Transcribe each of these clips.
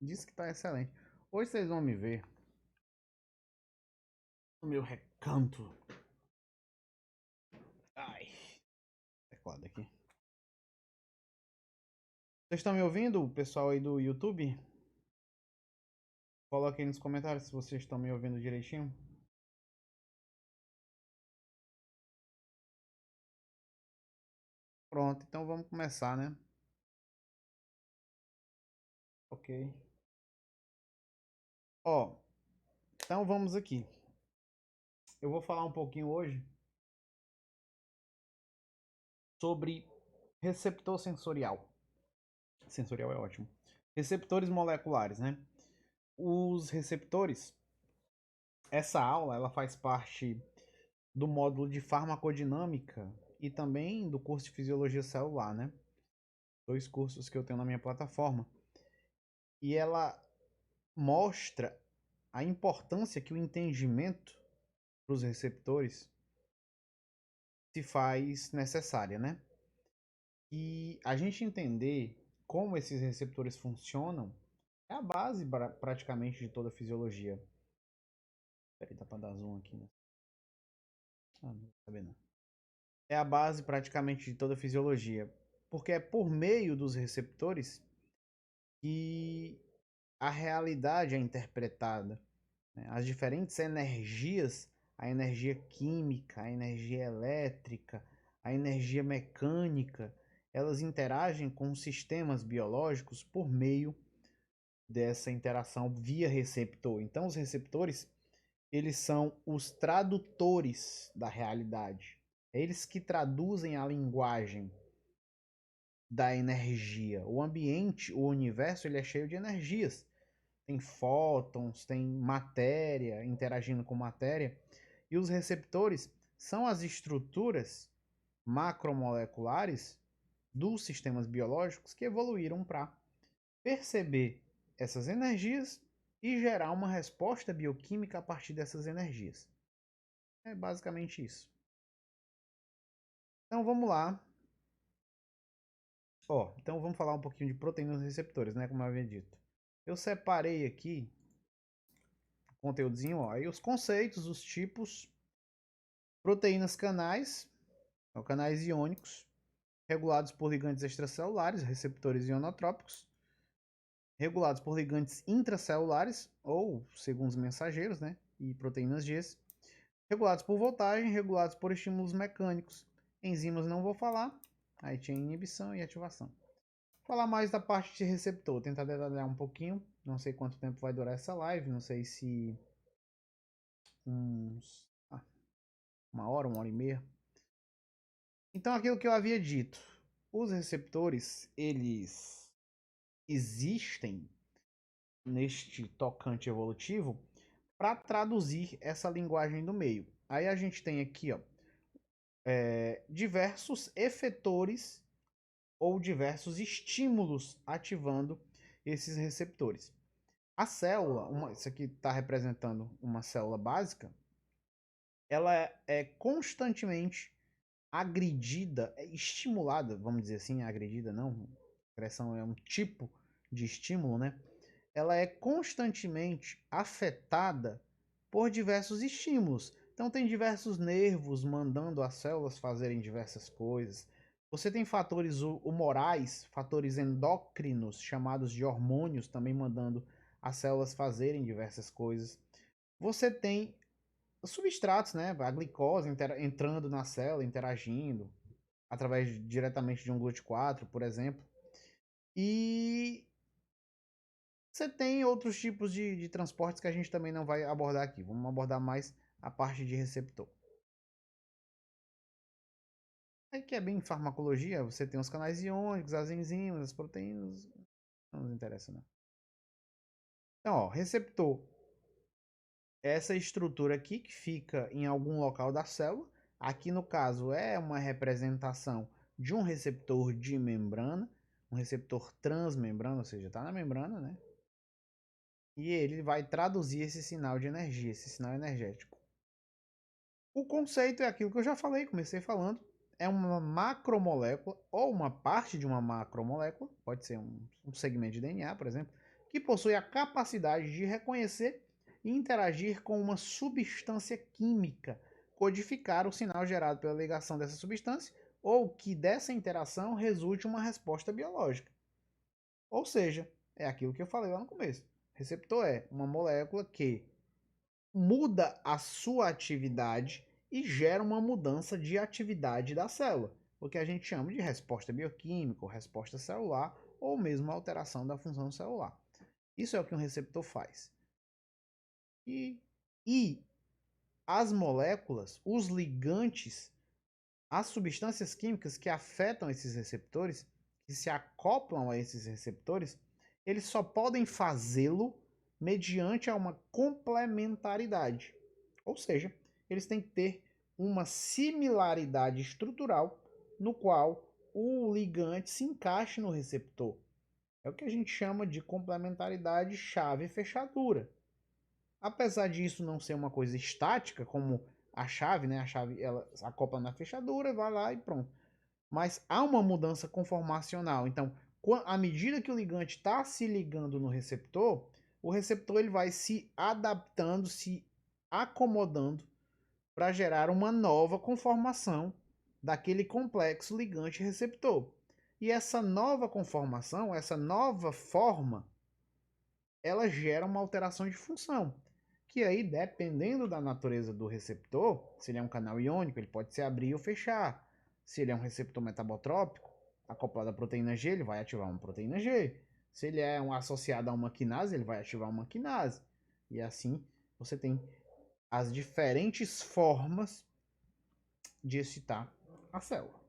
Diz que tá excelente. Hoje vocês vão me ver no meu recanto. Ai, teclado aqui. Vocês estão me ouvindo, pessoal aí do YouTube? Coloquem aí nos comentários se vocês estão me ouvindo direitinho. Pronto, então vamos começar, né? Ok. Ó, então vamos aqui. Eu vou falar um pouquinho hoje sobre receptor sensorial. Sensorial é ótimo. Receptores moleculares, né? Os receptores, essa aula, ela faz parte do módulo de farmacodinâmica e também do curso de fisiologia celular, né? Dois cursos que eu tenho na minha plataforma. E ela mostra a importância que o entendimento para os receptores se faz necessária, né? E a gente entender como esses receptores funcionam é a base praticamente de toda a fisiologia. Peraí, dá para dar zoom aqui, né? Ah, não vou saber não. É a base praticamente de toda a fisiologia, porque é por meio dos receptores que a realidade é interpretada, né? As diferentes energias, a energia química, a energia elétrica, a energia mecânica, elas interagem com os sistemas biológicos por meio dessa interação via receptor. Então, os receptores, eles são os tradutores da realidade. É eles que traduzem a linguagem da energia. O ambiente, o universo, ele é cheio de energias. Tem fótons, tem matéria interagindo com matéria. E os receptores são as estruturas macromoleculares dos sistemas biológicos que evoluíram para perceber essas energias e gerar uma resposta bioquímica a partir dessas energias. É basicamente isso. Então vamos lá. Então vamos falar um pouquinho de proteínas receptores, né? Como eu havia dito. Eu separei aqui conteúdozinho, aí os conceitos, os tipos, proteínas canais, canais iônicos, regulados por ligandes extracelulares, receptores ionotrópicos, regulados por ligandes intracelulares, ou segundos mensageiros, né? E proteínas Gs, regulados por voltagem, regulados por estímulos mecânicos. Enzimas não vou falar, aí tinha inibição e ativação. Vou falar mais da parte de receptor, tentar detalhar um pouquinho, não sei quanto tempo vai durar essa live, não sei se uns uma hora e meia. Então aquilo que eu havia dito, os receptores, eles existem neste tocante evolutivo para traduzir essa linguagem do meio. Aí a gente tem aqui, diversos efetores ou diversos estímulos ativando esses receptores. A célula, isso aqui está representando uma célula básica, ela é constantemente agredida, estimulada, vamos dizer assim, agredida não, agressão é um tipo de estímulo, né? Ela é constantemente afetada por diversos estímulos. Então tem diversos nervos mandando as células fazerem diversas coisas. Você tem fatores humorais, fatores endócrinos, chamados de hormônios, também mandando as células fazerem diversas coisas. Você tem substratos, né? A glicose entrando na célula, interagindo, através diretamente de um GLUT4, por exemplo. E você tem outros tipos de transportes que a gente também não vai abordar aqui. Vamos abordar mais a parte de receptor. Aí que é bem farmacologia, você tem os canais iônicos, as enzimas, as proteínas. Não nos interessa, não. Então, receptor é essa estrutura aqui que fica em algum local da célula. Aqui no caso é uma representação de um receptor de membrana, um receptor transmembrana, ou seja, está na membrana, né? E ele vai traduzir esse sinal de energia, esse sinal energético. O conceito é aquilo que eu já falei, comecei falando. É uma macromolécula ou uma parte de uma macromolécula, pode ser um segmento de DNA, por exemplo, que possui a capacidade de reconhecer e interagir com uma substância química, codificar o sinal gerado pela ligação dessa substância ou que dessa interação resulte uma resposta biológica. Ou seja, é aquilo que eu falei lá no começo. Receptor é uma molécula que muda a sua atividade e gera uma mudança de atividade da célula, o que a gente chama de resposta bioquímica, ou resposta celular, ou mesmo alteração da função celular. Isso é o que um receptor faz. E as moléculas, os ligantes, as substâncias químicas que afetam esses receptores, que se acoplam a esses receptores, eles só podem fazê-lo mediante uma complementaridade. Ou seja, eles têm que ter uma similaridade estrutural no qual o ligante se encaixe no receptor. É o que a gente chama de complementaridade chave-fechadura. Apesar disso não ser uma coisa estática, como a chave, né? A chave ela acopla na fechadura, vai lá e pronto. Mas há uma mudança conformacional. Então, à medida que o ligante está se ligando no receptor, o receptor ele vai se adaptando, se acomodando para gerar uma nova conformação daquele complexo ligante-receptor. E essa nova conformação, essa nova forma, ela gera uma alteração de função. Que aí, dependendo da natureza do receptor, se ele é um canal iônico, ele pode se abrir ou fechar. Se ele é um receptor metabotrópico, acoplado à proteína G, ele vai ativar uma proteína G. Se ele é associado a uma quinase, ele vai ativar uma quinase. E assim você tem as diferentes formas de excitar a célula.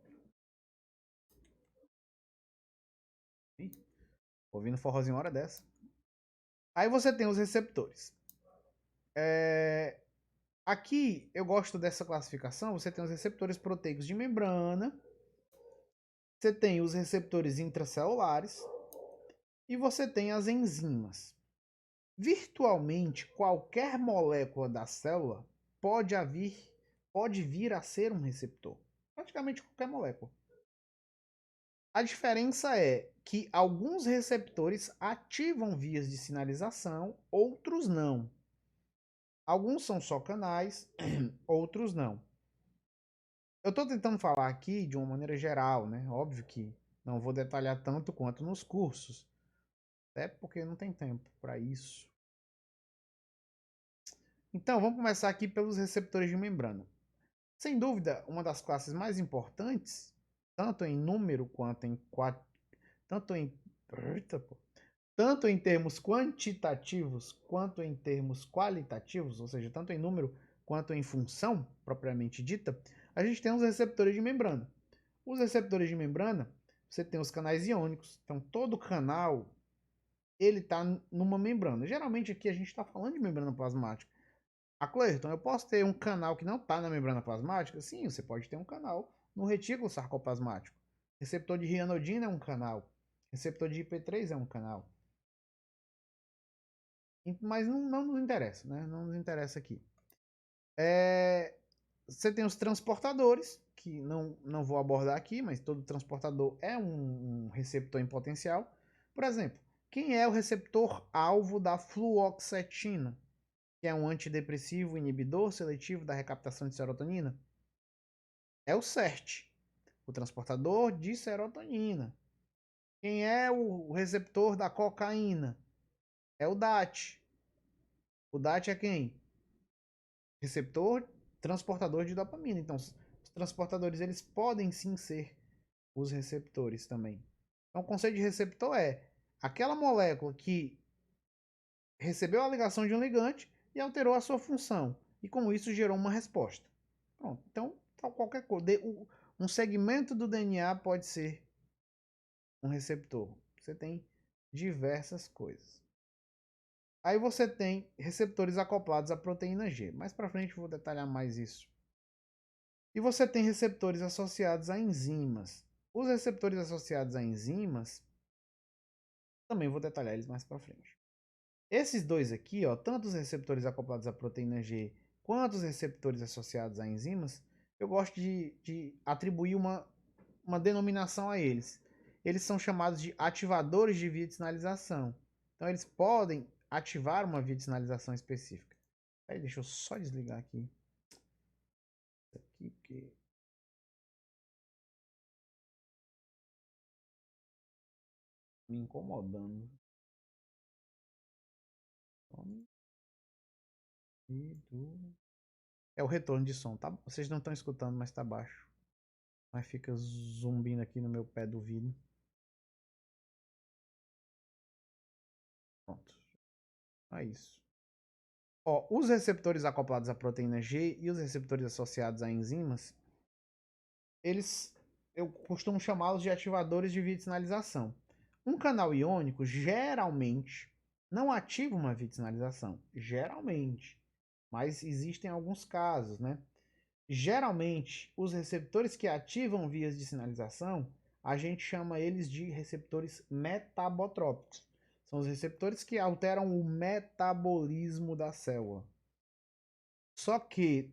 Ouvindo forrozinho hora dessa. Aí você tem os receptores. Aqui eu gosto dessa classificação. Você tem os receptores proteicos de membrana, você tem os receptores intracelulares e você tem as enzimas. Virtualmente qualquer molécula da célula pode vir a ser um receptor. Praticamente qualquer molécula. A diferença é que alguns receptores ativam vias de sinalização, outros não. Alguns são só canais, outros não. Eu estou tentando falar aqui de uma maneira geral, né? Óbvio que não vou detalhar tanto quanto nos cursos, até porque não tem tempo para isso. Então, vamos começar aqui pelos receptores de membrana. Sem dúvida, uma das classes mais importantes, tanto em número quanto em tanto em termos quantitativos quanto em termos qualitativos, ou seja, tanto em número quanto em função propriamente dita, a gente tem os receptores de membrana. Os receptores de membrana, você tem os canais iônicos, então todo canal ele está numa membrana. Geralmente aqui a gente está falando de membrana plasmática. A Cleiton, eu posso ter um canal que não está na membrana plasmática? Sim, você pode ter um canal no retículo sarcoplasmático. Receptor de rianodina é um canal. Receptor de IP3 é um canal. Mas não nos interessa, né? Não nos interessa aqui. Você tem os transportadores, que não vou abordar aqui, mas todo transportador é um receptor em potencial. Por exemplo, quem é o receptor alvo da fluoxetina, que é um antidepressivo inibidor seletivo da recaptação de serotonina? É o CERT, o transportador de serotonina. Quem é o receptor da cocaína? É o DAT. O DAT é quem? Receptor transportador de dopamina. Então, os transportadores eles podem sim ser os receptores também. Então, o conceito de receptor é aquela molécula que recebeu a ligação de um ligante e alterou a sua função. E com isso gerou uma resposta. Pronto. Então, qualquer coisa. Um segmento do DNA pode ser um receptor. Você tem diversas coisas. Aí você tem receptores acoplados à proteína G. Mais para frente eu vou detalhar mais isso. E você tem receptores associados a enzimas. Os receptores associados a enzimas, também vou detalhar eles mais para frente. Esses dois aqui, ó, tanto os receptores acoplados à proteína G quanto os receptores associados a enzimas, eu gosto de atribuir uma denominação a eles. Eles são chamados de ativadores de via de sinalização. Então eles podem ativar uma via de sinalização específica. Aí deixa eu só desligar aqui. Isso aqui, porque me incomodando. É o retorno de som, tá? Vocês não estão escutando, mas tá baixo. Mas fica zumbindo aqui no meu pé do vidro. Pronto. É isso. Ó, os receptores acoplados à proteína G e os receptores associados a enzimas, eu costumo chamá-los de ativadores de via de sinalização. Um canal iônico geralmente não ativa uma via de sinalização, geralmente, mas existem alguns casos, né? Geralmente, os receptores que ativam vias de sinalização, a gente chama eles de receptores metabotrópicos. São os receptores que alteram o metabolismo da célula. Só que,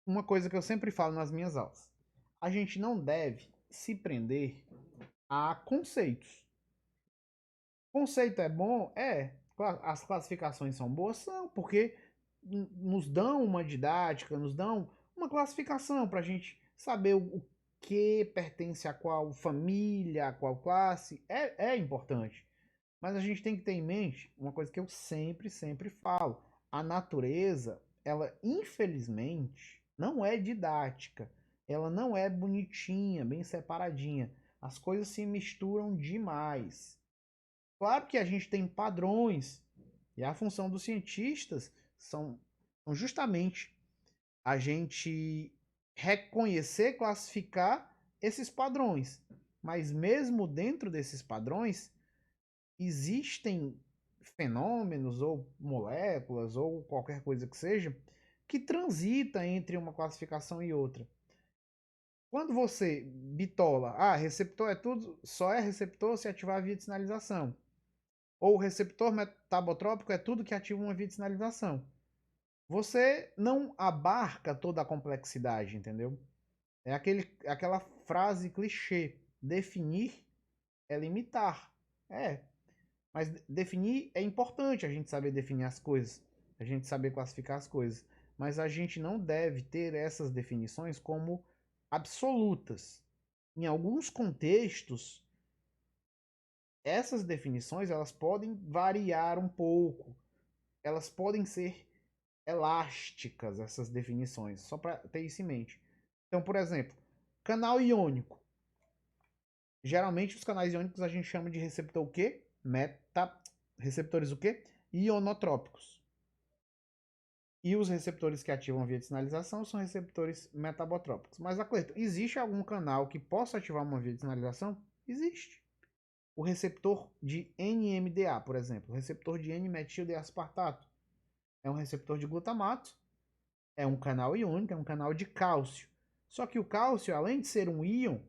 uma coisa que eu sempre falo nas minhas aulas, a gente não deve se prender a conceitos. Conceito é bom? É. As classificações são boas? São, porque nos dão uma didática, nos dão uma classificação para a gente saber o que pertence a qual família, a qual classe. É importante. Mas a gente tem que ter em mente uma coisa que eu sempre falo. A natureza, ela infelizmente não é didática. Ela não é bonitinha, bem separadinha. As coisas se misturam demais. Claro que a gente tem padrões, e a função dos cientistas são justamente a gente reconhecer, classificar esses padrões. Mas mesmo dentro desses padrões, existem fenômenos ou moléculas ou qualquer coisa que seja que transita entre uma classificação e outra. Quando você bitola, receptor é tudo, só é receptor se ativar a via de sinalização. Ou o receptor metabotrópico é tudo que ativa uma via de sinalização. Você não abarca toda a complexidade, entendeu? É aquela frase clichê: definir é limitar. É, mas definir é importante, a gente saber definir as coisas, a gente saber classificar as coisas. Mas a gente não deve ter essas definições como absolutas. Em alguns contextos, essas definições elas podem variar um pouco, elas podem ser elásticas, essas definições, só para ter isso em mente. Então, por exemplo, canal iônico. Geralmente os canais iônicos a gente chama de receptor o quê? Receptores o quê? Ionotrópicos. E os receptores que ativam a via de sinalização são receptores metabotrópicos. Mas, Cleiton, existe algum canal que possa ativar uma via de sinalização? Existe. O receptor de NMDA, por exemplo, o receptor de N-metildeaspartato, é um receptor de glutamato, é um canal iônico, é um canal de cálcio. Só que o cálcio, além de ser um íon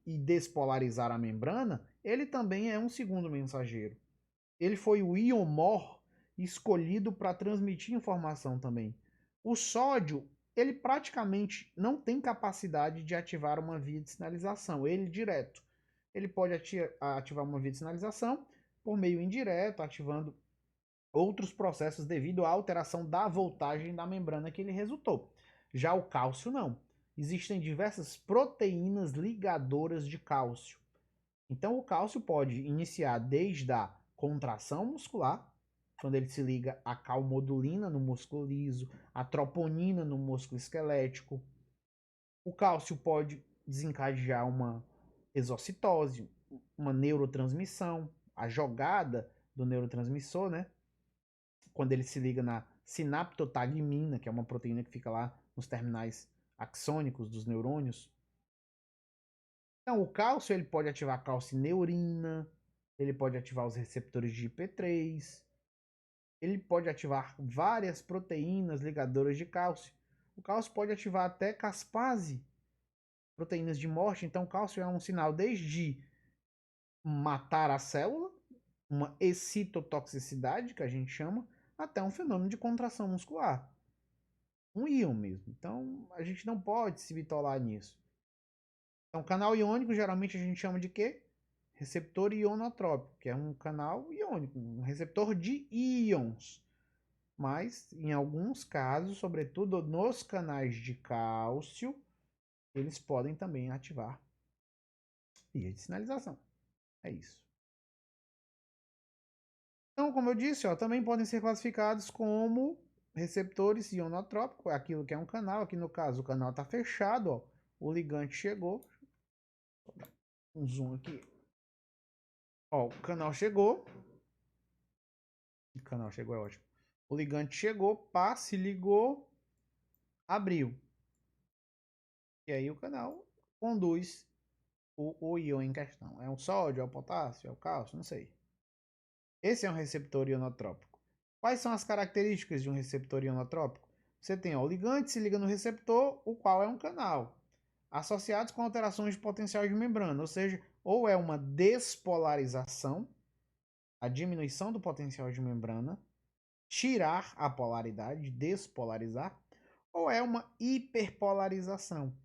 e despolarizar a membrana, ele também é um segundo mensageiro. Ele foi o íon MOR escolhido para transmitir informação também. O sódio, ele praticamente não tem capacidade de ativar uma via de sinalização, ele direto. Ele pode ativar uma via de sinalização por meio indireto, ativando outros processos devido à alteração da voltagem da membrana que ele resultou. Já o cálcio não. Existem diversas proteínas ligadoras de cálcio. Então o cálcio pode iniciar desde a contração muscular, quando ele se liga à calmodulina no músculo liso, a troponina no músculo esquelético. O cálcio pode desencadear uma exocitose, uma neurotransmissão, a jogada do neurotransmissor, né? Quando ele se liga na sinaptotagmina, que é uma proteína que fica lá nos terminais axônicos dos neurônios. Então, o cálcio ele pode ativar a calcineurina, ele pode ativar os receptores de IP3, ele pode ativar várias proteínas ligadoras de cálcio. O cálcio pode ativar até caspase, proteínas de morte. Então, o cálcio é um sinal desde matar a célula, uma excitotoxicidade, que a gente chama, até um fenômeno de contração muscular. Um íon mesmo. Então, a gente não pode se bitolar nisso. Então, canal iônico, geralmente a gente chama de quê? receptor ionotrópico, que é um canal iônico, um receptor de íons. Mas, em alguns casos, sobretudo nos canais de cálcio, eles podem também ativar via de sinalização. É isso. Então, como eu disse, ó, também podem ser classificados como receptores ionotrópicos, aquilo que é um canal. Aqui no caso, o canal está fechado, ó, o ligante chegou. Um zoom aqui. Ó, o canal chegou. O canal chegou, é ótimo. O ligante chegou, pá, se ligou, abriu. E aí o canal conduz o íon em questão. É o sódio, é o potássio, é o cálcio, não sei. Esse é um receptor ionotrópico. Quais são as características de um receptor ionotrópico? Você tem ó, o ligante se liga no receptor, o qual é um canal, associados com alterações de potencial de membrana, ou seja, ou é uma despolarização, a diminuição do potencial de membrana, tirar a polaridade, despolarizar, ou é uma hiperpolarização,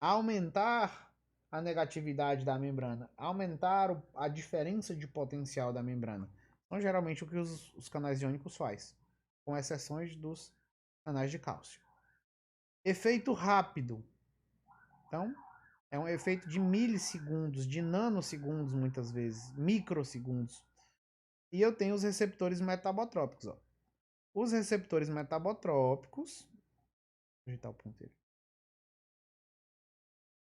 aumentar a negatividade da membrana, aumentar a diferença de potencial da membrana. Então, geralmente, o que os canais iônicos faz, com exceções dos canais de cálcio. Efeito rápido. Então, é um efeito de milissegundos, de nanosegundos, muitas vezes, microsegundos. E eu tenho os receptores metabotrópicos. Ó. Os receptores metabotrópicos. Vou digitar o ponteiro.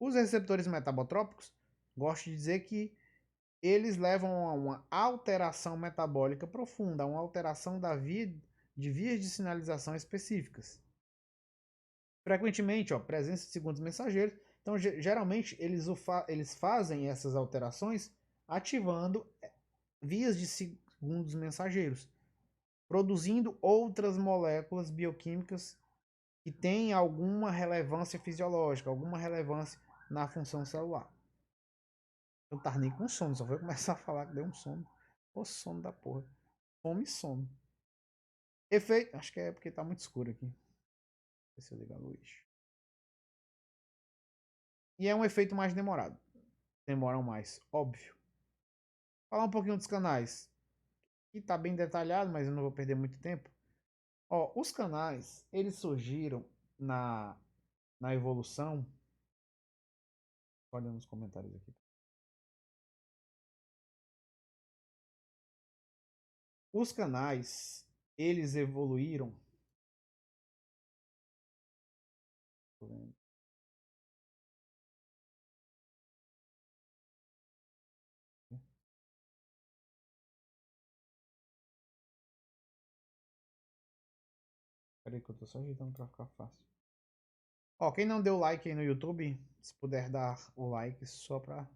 Os receptores metabotrópicos, gosto de dizer que eles levam a uma alteração metabólica profunda, a uma alteração de vias de sinalização específicas. Frequentemente, ó, presença de segundos mensageiros. Então, geralmente, eles fazem essas alterações ativando vias de segundos mensageiros, produzindo outras moléculas bioquímicas que têm alguma relevância fisiológica, alguma relevância na função celular. Eu não tava nem com sono, só foi começar a falar que deu um sono. Ô sono da porra. Fome e sono. Efeito. Acho que é porque tá muito escuro aqui. Deixa eu ligar a luz. E é um efeito mais demorado. Demoram mais, óbvio. Falar um pouquinho dos canais. Aqui tá bem detalhado, mas eu não vou perder muito tempo. Ó, os canais, eles surgiram na evolução. Olha nos comentários aqui. Os canais, eles evoluíram. Tô vendo. Peraí que eu tô só ajeitando pra ficar fácil. Ó, quem não deu like aí no YouTube, se puder dar o like só pra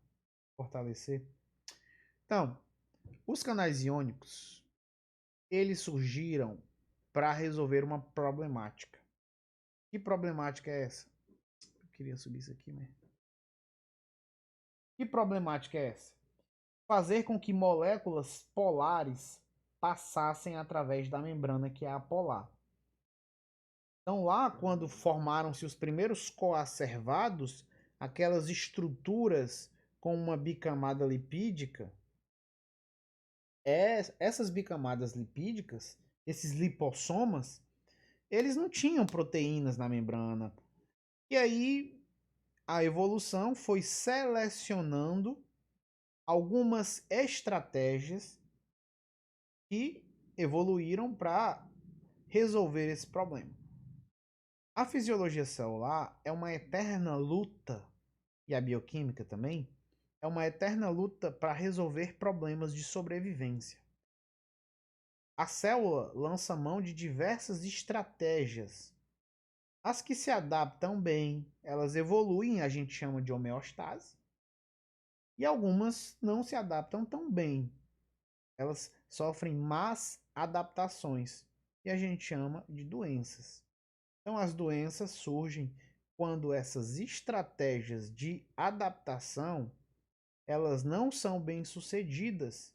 fortalecer. Então, os canais iônicos, eles surgiram para resolver uma problemática. Que problemática é essa? Eu queria subir isso aqui, né? Que problemática é essa? Fazer com que moléculas polares passassem através da membrana que é apolar. Então lá, quando formaram-se os primeiros coacervados, aquelas estruturas com uma bicamada lipídica, essas bicamadas lipídicas, esses lipossomas, eles não tinham proteínas na membrana. E aí a evolução foi selecionando algumas estratégias que evoluíram para resolver esse problema. A fisiologia celular é uma eterna luta, e a bioquímica também, é uma eterna luta para resolver problemas de sobrevivência. A célula lança mão de diversas estratégias. As que se adaptam bem, elas evoluem, a gente chama de homeostase. E algumas não se adaptam tão bem. Elas sofrem más adaptações e a gente chama de doenças. Então as doenças surgem quando essas estratégias de adaptação, elas não são bem sucedidas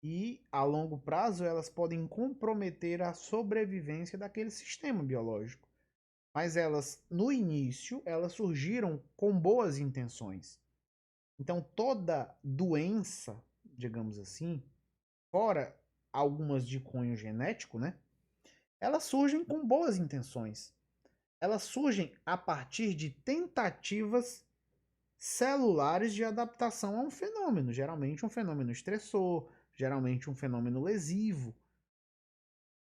e a longo prazo elas podem comprometer a sobrevivência daquele sistema biológico. Mas elas, no início, elas surgiram com boas intenções. Então, toda doença, digamos assim, fora algumas de cunho genético, né? Elas surgem com boas intenções. Elas surgem a partir de tentativas celulares de adaptação a um fenômeno, geralmente um fenômeno estressor, geralmente um fenômeno lesivo.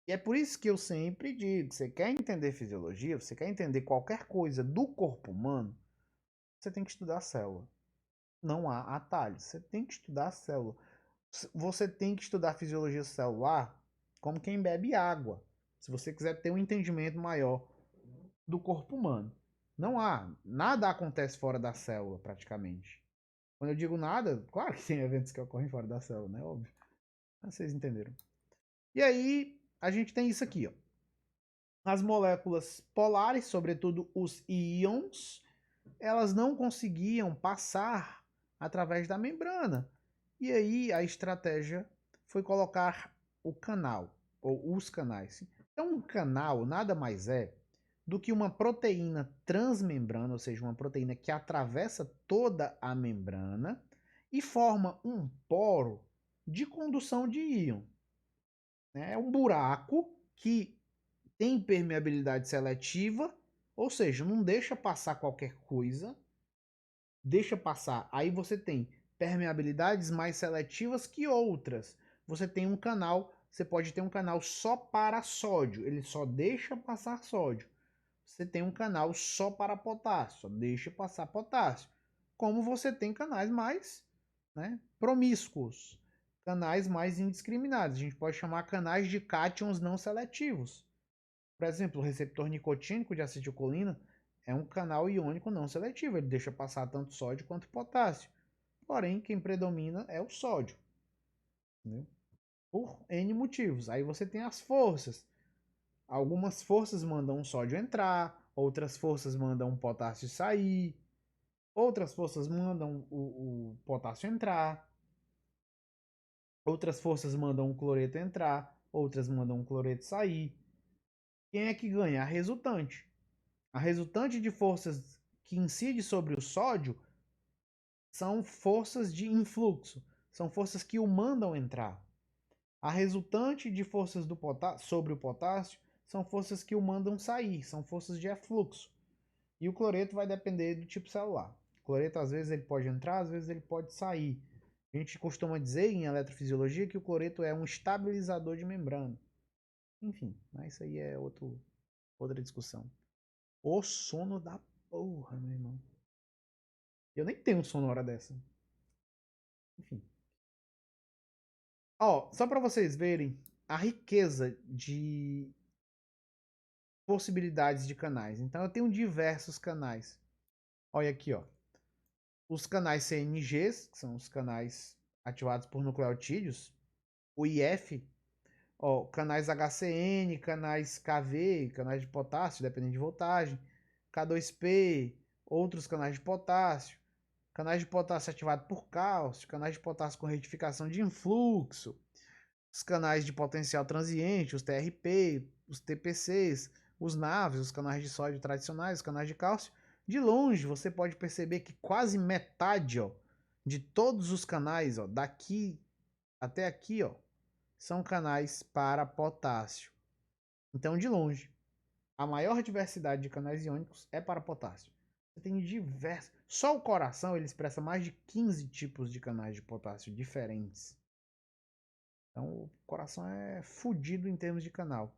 E é por isso que eu sempre digo, você quer entender fisiologia, você quer entender qualquer coisa do corpo humano, você tem que estudar a célula. Não há atalhos, você tem que estudar a célula. Você tem que estudar fisiologia celular como quem bebe água, se você quiser ter um entendimento maior do corpo humano. Não há, nada acontece fora da célula, praticamente. Quando eu digo nada, claro que tem eventos que ocorrem fora da célula, né? Óbvio. Mas vocês entenderam. E aí, a gente tem isso aqui, ó. As moléculas polares, sobretudo os íons, elas não conseguiam passar através da membrana. E aí a estratégia foi colocar o canal, ou os canais. Então, um canal nada mais é do que uma proteína transmembrana, ou seja, uma proteína que atravessa toda a membrana e forma um poro de condução de íon. É um buraco que tem permeabilidade seletiva, ou seja, não deixa passar qualquer coisa, deixa passar. Aí você tem permeabilidades mais seletivas que outras. Você tem um canal, você pode ter um canal só para sódio, ele só deixa passar sódio. Você tem um canal só para potássio, só deixa passar potássio. Como você tem canais mais, né, promíscuos, canais mais indiscriminados. A gente pode chamar canais de cátions não seletivos. Por exemplo, o receptor nicotínico de acetilcolina é um canal iônico não seletivo, ele deixa passar tanto sódio quanto potássio. Porém, quem predomina é o sódio, entendeu? Por N motivos. Aí você tem as forças. Algumas forças mandam o sódio entrar, outras forças mandam o potássio sair, outras forças mandam o potássio entrar, outras forças mandam o cloreto entrar, outras mandam o cloreto sair. Quem é que ganha? A resultante. A resultante de forças que incide sobre o sódio são forças de influxo, são forças que o mandam entrar. A resultante de forças do sobre o potássio são forças que o mandam sair, são forças de efluxo. E o cloreto vai depender do tipo celular. O cloreto às vezes ele pode entrar, às vezes ele pode sair. A gente costuma dizer em eletrofisiologia que o cloreto é um estabilizador de membrana. Enfim, mas isso aí é outra discussão. O sono da porra, meu irmão. Eu nem tenho sono hora dessa. Enfim. Ó, só para vocês verem a riqueza de possibilidades de canais. Então eu tenho diversos canais. Olha aqui, ó. Os canais CNGs, que são os canais ativados por nucleotídeos, o IF, ó, canais HCN, canais KV, canais de potássio, dependendo de voltagem, K2P, outros canais de potássio, canais de potássio ativados por cálcio, canais de potássio com retificação de influxo, os canais de potencial transiente, os TRP, os TPCs, os naves, os canais de sódio tradicionais, os canais de cálcio. De longe você pode perceber que quase metade, ó, de todos os canais, ó, daqui até aqui, ó, são canais para potássio. Então, de longe, a maior diversidade de canais iônicos é para potássio. Você tem diversos. Só o coração ele expressa mais de 15 tipos de canais de potássio diferentes. Então, o coração é fodido em termos de canal.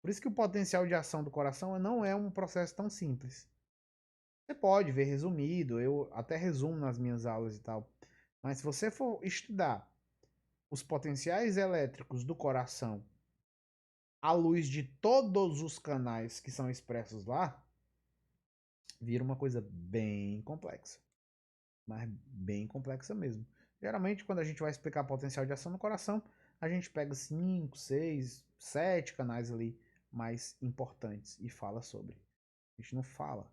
Por isso que o potencial de ação do coração não é um processo tão simples. Você pode ver resumido, eu até resumo nas minhas aulas e tal. Mas se você for estudar os potenciais elétricos do coração à luz de todos os canais que são expressos lá, vira uma coisa bem complexa. Mas bem complexa mesmo. Geralmente, quando a gente vai explicar potencial de ação no coração, a gente pega 5, 6, 7 canais ali mais importantes e fala sobre. A gente não fala.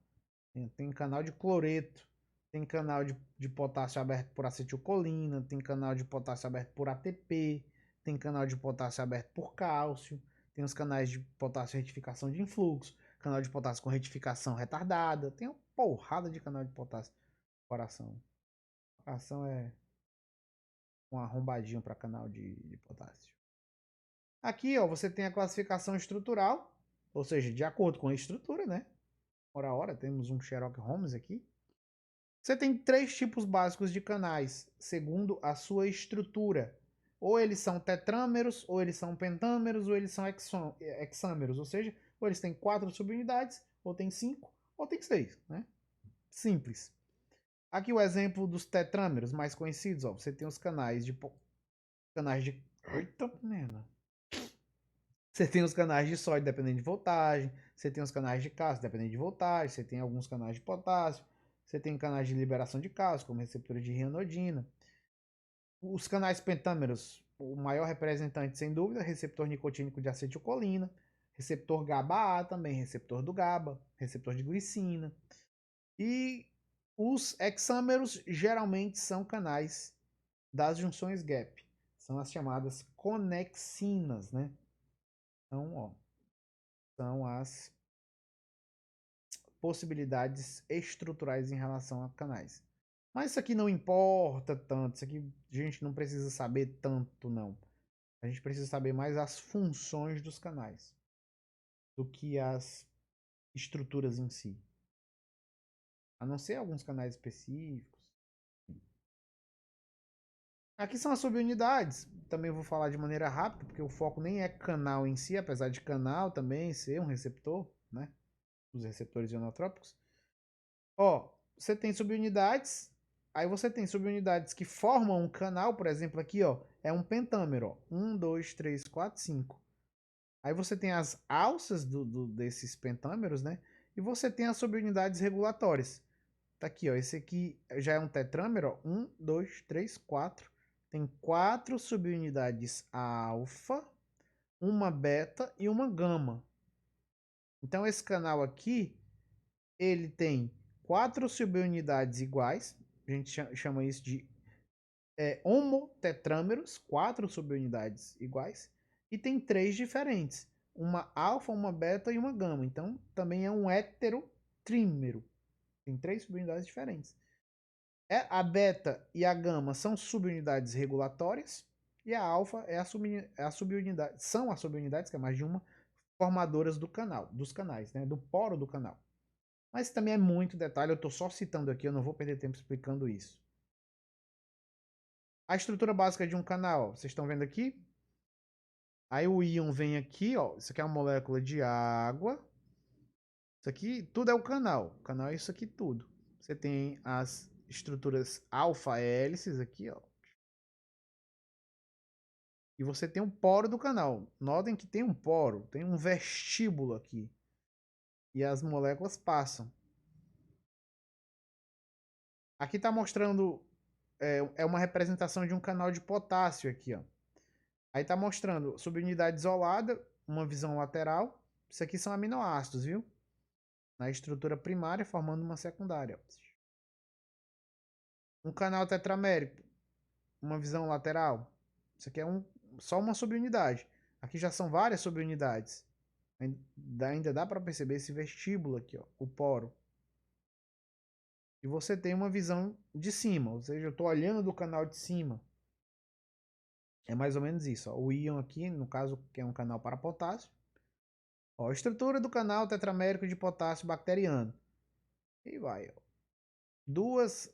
Tem canal de cloreto, tem canal de potássio aberto por acetilcolina, tem canal de potássio aberto por ATP, tem canal de potássio aberto por cálcio, tem os canais de potássio retificação de influxo, canal de potássio com retificação retardada, tem uma porrada de canal de potássio no coração. classificação é um arrombadinho para canal de potássio. Aqui, ó, você tem a classificação estrutural, ou seja, de acordo com a estrutura, né? Ora, ora, temos um Sherlock Holmes aqui. Você tem 3 tipos básicos de canais, segundo a sua estrutura. Ou eles são tetrâmeros, ou eles são pentâmeros, ou eles são hexâmeros. Ou seja, ou eles têm 4 subunidades, ou tem 5, ou tem 6, né? Simples. Aqui o exemplo dos tetrâmeros mais conhecidos, ó. Você tem os canais de... Eita, merda. Você tem os canais de sódio dependendo de voltagem, você tem os canais de cálcio dependendo de voltagem, você tem alguns canais de potássio, você tem canais de liberação de cálcio, como receptores de rianodina. Os canais pentâmeros, o maior representante sem dúvida, receptor nicotínico de acetilcolina, receptor GABA-A também, receptor do GABA, receptor de glicina. E os hexâmeros geralmente são canais das junções gap, são as chamadas conexinas, né? Então, ó, são as possibilidades estruturais em relação a canais. Mas isso aqui não importa tanto, isso aqui a gente não precisa saber tanto, não. A gente precisa saber mais as funções dos canais do que as estruturas em si. A não ser alguns canais específicos. Aqui são as subunidades. Também vou falar de maneira rápida, porque o foco nem é canal em si, apesar de canal também ser um receptor, né? Os receptores ionotrópicos. Ó, você tem subunidades, aí você tem subunidades que formam um canal, por exemplo, aqui, ó, é um pentâmero, ó, 1, 2, 3, 4, 5. Aí você tem as alças desses pentâmeros, né? E você tem as subunidades regulatórias. Tá aqui, ó, esse aqui já é um tetrâmero, ó, 1, 2, 3, 4. Tem 4 subunidades alfa, uma beta e uma gama. Então esse canal aqui, ele tem 4 subunidades iguais, a gente chama isso de homotetrâmeros, 4 subunidades iguais, e tem 3 diferentes, uma alfa, uma beta e uma gama. Então também é um heterotrímero, tem 3 subunidades diferentes. A beta e a gama são subunidades regulatórias, e a alfa é a subunidade, são as subunidades, que é mais de uma, formadoras do canal, dos canais, né, do poro do canal. Mas também é muito detalhe, eu estou só citando aqui, eu não vou perder tempo explicando isso. A estrutura básica de um canal, vocês estão vendo aqui? Aí o íon vem aqui, ó, isso aqui é uma molécula de água. Isso aqui tudo é o canal. O canal é isso aqui tudo. Você tem as estruturas alfa-hélices aqui, ó. E você tem um poro do canal. Notem que tem um poro, tem um vestíbulo aqui. E as moléculas passam. Aqui está mostrando, é uma representação de um canal de potássio aqui, ó. Aí está mostrando subunidade isolada, uma visão lateral. Isso aqui são aminoácidos, viu? Na estrutura primária, formando uma secundária. Um canal tetramérico, uma visão lateral. Isso aqui é só uma subunidade. Aqui já são várias subunidades. Ainda dá para perceber esse vestíbulo aqui, ó, o poro. E você tem uma visão de cima, ou seja, eu estou olhando do canal de cima. É mais ou menos isso. Ó. O íon aqui, no caso, que é um canal para potássio. Ó, a estrutura do canal tetramérico de potássio bacteriano. E vai. Ó. Duas.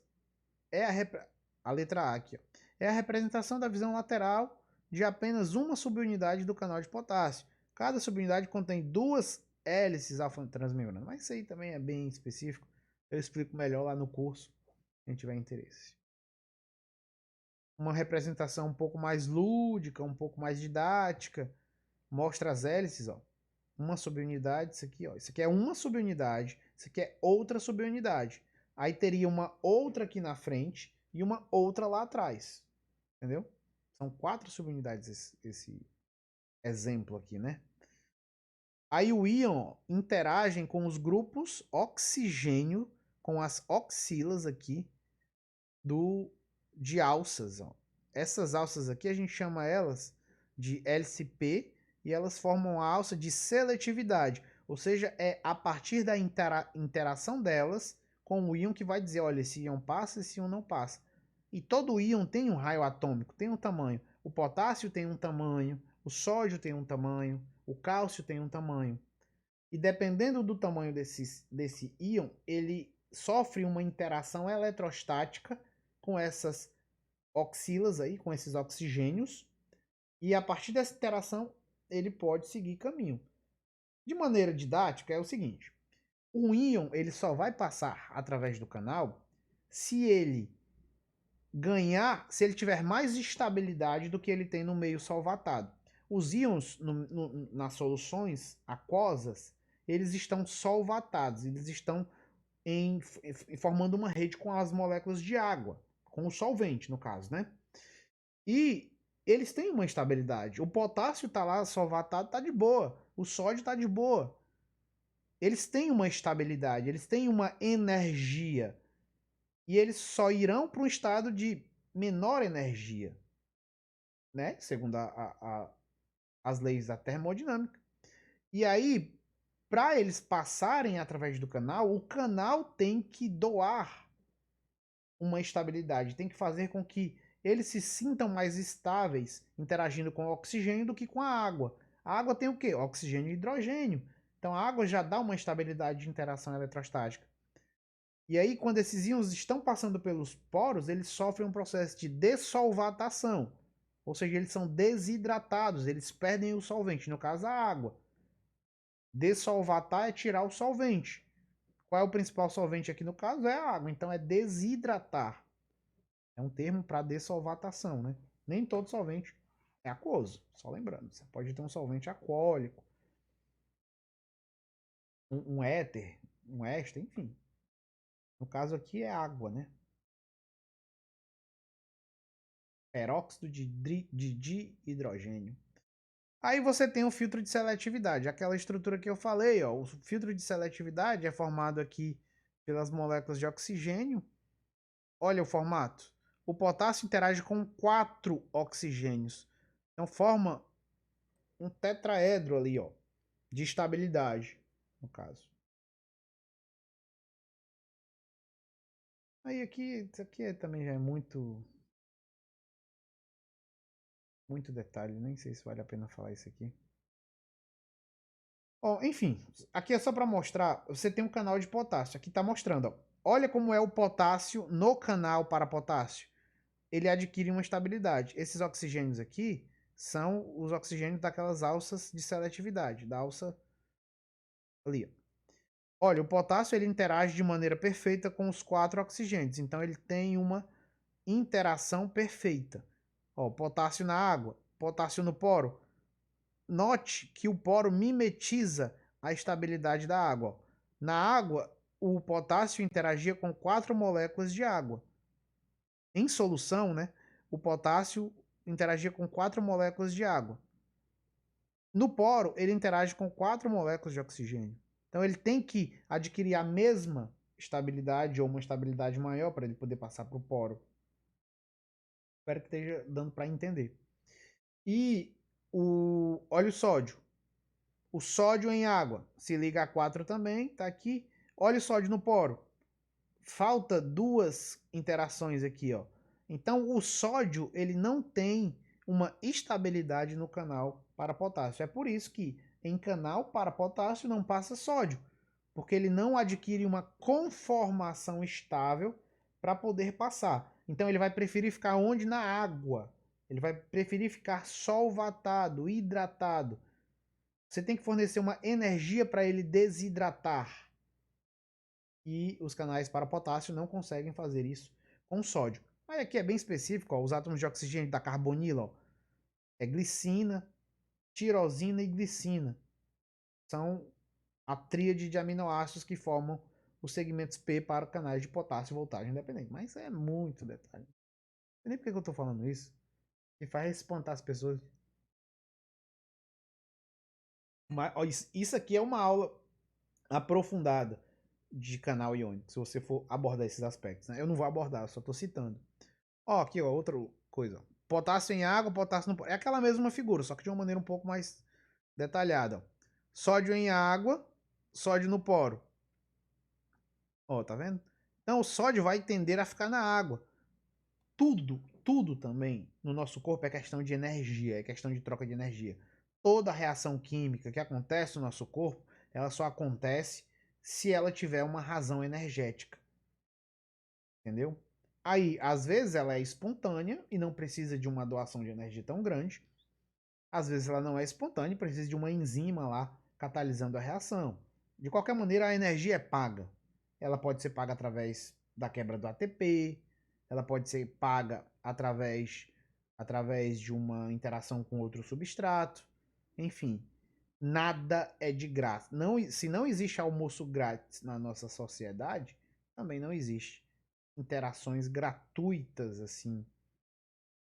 A letra A aqui. Ó. É a representação da visão lateral de apenas uma subunidade do canal de potássio. Cada subunidade contém 2 hélices alfa-transmembrana. Mas isso aí também é bem específico. Eu explico melhor lá no curso, quem tiver interesse. Uma representação um pouco mais lúdica, um pouco mais didática. Mostra as hélices, ó. Uma subunidade, isso aqui, ó. Isso aqui é uma subunidade, isso aqui é outra subunidade. Aí teria uma outra aqui na frente e uma outra lá atrás. Entendeu? São 4 subunidades esse exemplo aqui, né? Aí o íon interagem com os grupos oxigênio, com as oxilas aqui de alças. Ó. Essas alças aqui a gente chama elas de LCP e elas formam a alça de seletividade. Ou seja, é a partir da interação delas com o íon que vai dizer, olha, esse íon passa, esse íon não passa. E todo íon tem um raio atômico, tem um tamanho. O potássio tem um tamanho, o sódio tem um tamanho, o cálcio tem um tamanho. E dependendo do tamanho desse íon, ele sofre uma interação eletrostática com essas oxilas aí, com esses oxigênios. E a partir dessa interação, ele pode seguir caminho. De maneira didática, é o seguinte. O íon ele só vai passar através do canal se ele tiver mais estabilidade do que ele tem no meio solvatado. Os íons nas soluções aquosas, eles estão solvatados, eles estão formando uma rede com as moléculas de água, com o solvente, no caso, né? E eles têm uma estabilidade. O potássio está lá solvatado, está de boa. O sódio está de boa. Eles têm uma estabilidade, eles têm uma energia. E eles só irão para um estado de menor energia, né? Segundo as leis da termodinâmica. E aí, para eles passarem através do canal, o canal tem que doar uma estabilidade, tem que fazer com que eles se sintam mais estáveis interagindo com o oxigênio do que com a água. A água tem o quê? Oxigênio e hidrogênio. Então a água já dá uma estabilidade de interação eletrostática. E aí, quando esses íons estão passando pelos poros, eles sofrem um processo de dessolvatação. Ou seja, eles são desidratados, eles perdem o solvente, no caso a água. Dessolvatar é tirar o solvente. Qual é o principal solvente aqui no caso? É a água, então é desidratar. É um termo para dessolvatação, né? Nem todo solvente é aquoso, só lembrando. Você pode ter um solvente alcoólico, um éter, um éster, enfim. No caso aqui é água, né? Peróxido de dihidrogênio. Aí você tem o filtro de seletividade, aquela estrutura que eu falei, ó. O filtro de seletividade é formado aqui pelas moléculas de oxigênio. Olha o formato. O potássio interage com 4 oxigênios. Então forma um tetraedro ali, ó, de estabilidade, no caso. Aí aqui, isso aqui também já é muito detalhe, nem sei se vale a pena falar isso aqui. Ó, enfim, aqui é só para mostrar, você tem um canal de potássio, aqui está mostrando, ó. Olha como é o potássio no canal para potássio. Ele adquire uma estabilidade. Esses oxigênios aqui são os oxigênios daquelas alças de seletividade, da alça ali, ó. Olha, o potássio ele interage de maneira perfeita com os 4 oxigênios, então ele tem uma interação perfeita. Ó, potássio na água, potássio no poro. Note que o poro mimetiza a estabilidade da água. Na água, o potássio interagia com 4 moléculas de água. Em solução, né, o potássio interagia com 4 moléculas de água. No poro, ele interage com 4 moléculas de oxigênio. Então, ele tem que adquirir a mesma estabilidade ou uma estabilidade maior para ele poder passar para o poro. Espero que esteja dando para entender. E olha o sódio. O sódio em água se liga a 4 também, tá aqui. Olha o sódio no poro. Falta 2 interações aqui, ó. Então o sódio ele não tem uma estabilidade no canal para potássio. É por isso que em canal para potássio não passa sódio, porque ele não adquire uma conformação estável para poder passar. Então ele vai preferir ficar onde? Na água. Ele vai preferir ficar solvatado, hidratado. Você tem que fornecer uma energia para ele desidratar. E os canais para potássio não conseguem fazer isso com sódio. Aí aqui é bem específico, ó, os átomos de oxigênio da carbonila, ó, é glicina, tirosina e glicina. São a tríade de aminoácidos que formam os segmentos P para canais de potássio e voltagem independente. Mas é muito detalhe. Não sei nem por que eu estou falando isso. Que faz espantar as pessoas. Mas, ó, isso aqui é uma aula aprofundada de canal iônico, se você for abordar esses aspectos. Né? Eu não vou abordar, eu só estou citando. Ó, aqui, ó, outra coisa. Potássio em água, potássio no poro. É aquela mesma figura, só que de uma maneira um pouco mais detalhada. Ó. Sódio em água, sódio no poro. Ó, tá vendo? Então o sódio vai tender a ficar na água. tudo também no nosso corpo é questão de energia, é questão de troca de energia. Toda reação química que acontece no nosso corpo, ela só acontece se ela tiver uma razão energética. Entendeu? Aí, às vezes ela é espontânea e não precisa de uma doação de energia tão grande. Às vezes ela não é espontânea e precisa de uma enzima lá catalisando a reação. De qualquer maneira, a energia é paga. Ela pode ser paga através da quebra do ATP, ela pode ser paga através de uma interação com outro substrato. Enfim, nada é de graça. Não, se não existe almoço grátis na nossa sociedade, também não existe interações gratuitas assim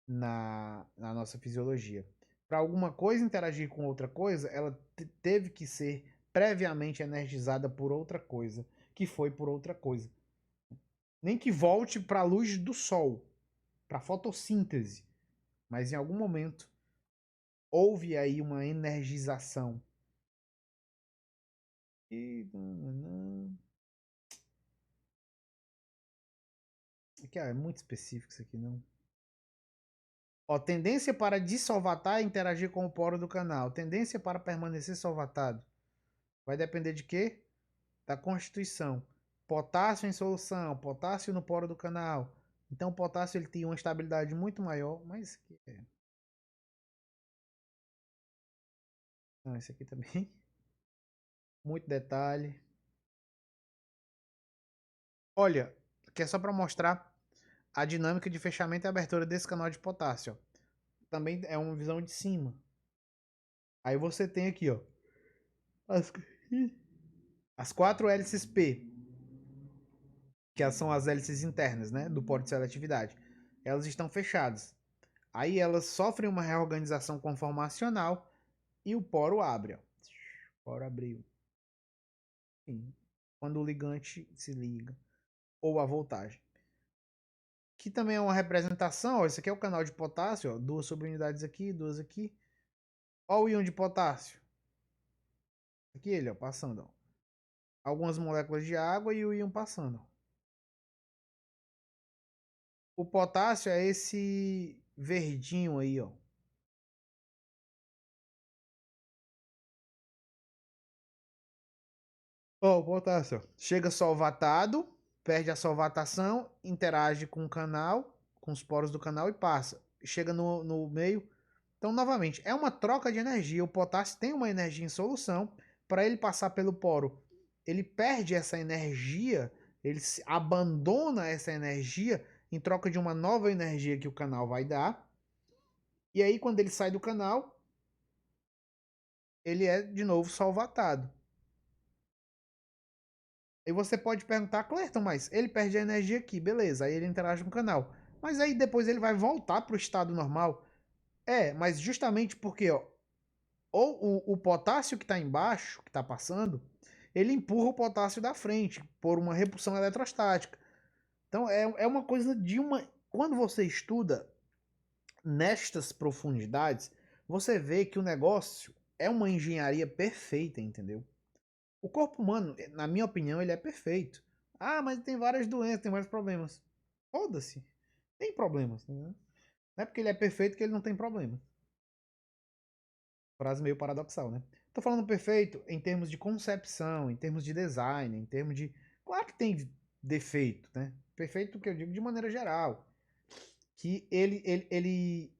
na nossa fisiologia. Para alguma coisa interagir com outra coisa, ela teve que ser previamente energizada por outra coisa, que foi por outra coisa. Nem que volte para a luz do sol, para a fotossíntese, mas em algum momento houve aí uma energização. E aqui é muito específico isso aqui, não. Ó, tendência para dissolvatar e interagir com o poro do canal. Tendência para permanecer solvatado. Vai depender de quê? Da constituição. Potássio em solução, potássio no poro do canal. Então o potássio ele tem uma estabilidade muito maior, mas não, esse aqui também. Muito detalhe. Olha, aqui é só para mostrar a dinâmica de fechamento e abertura desse canal de potássio. Também é uma visão de cima. Aí você tem aqui, ó, as 4 hélices P, que são as hélices internas, né, do poro de seletividade. Elas estão fechadas. Aí elas sofrem uma reorganização conformacional e o poro abre. Ó. O poro abriu. Sim. Quando o ligante se liga. Ou a voltagem. Que também é uma representação. Ó, esse aqui é o canal de potássio. Ó, 2 subunidades aqui, 2 aqui. Ó o íon de potássio. Aqui ele, ó, passando. Ó. Algumas moléculas de água e o íon passando. O potássio é esse verdinho aí, ó. Ó, o potássio. Chega solvatado, perde a solvatação, interage com o canal, com os poros do canal e passa. Chega no meio. Então, novamente, é uma troca de energia. O potássio tem uma energia em solução. Para ele passar pelo poro, ele perde essa energia, ele abandona essa energia em troca de uma nova energia que o canal vai dar. E aí, quando ele sai do canal, ele é de novo solvatado. E você pode perguntar, Clerton, mas ele perde a energia aqui, beleza, aí ele interage com o canal. Mas aí depois ele vai voltar para o estado normal. É, mas justamente porque ó, ou o potássio que está embaixo, que está passando, ele empurra o potássio da frente por uma repulsão eletrostática. Então é uma coisa de uma. Quando você estuda nestas profundidades, você vê que o negócio é uma engenharia perfeita, entendeu? O corpo humano, na minha opinião, ele é perfeito. Ah, mas tem várias doenças, tem vários problemas. Foda-se. Tem problemas. Né? Não é porque ele é perfeito que ele não tem problema. Frase meio paradoxal, né? Tô falando perfeito em termos de concepção, em termos de design, em termos de. Claro que tem defeito, né? Perfeito que eu digo de maneira geral. Que ele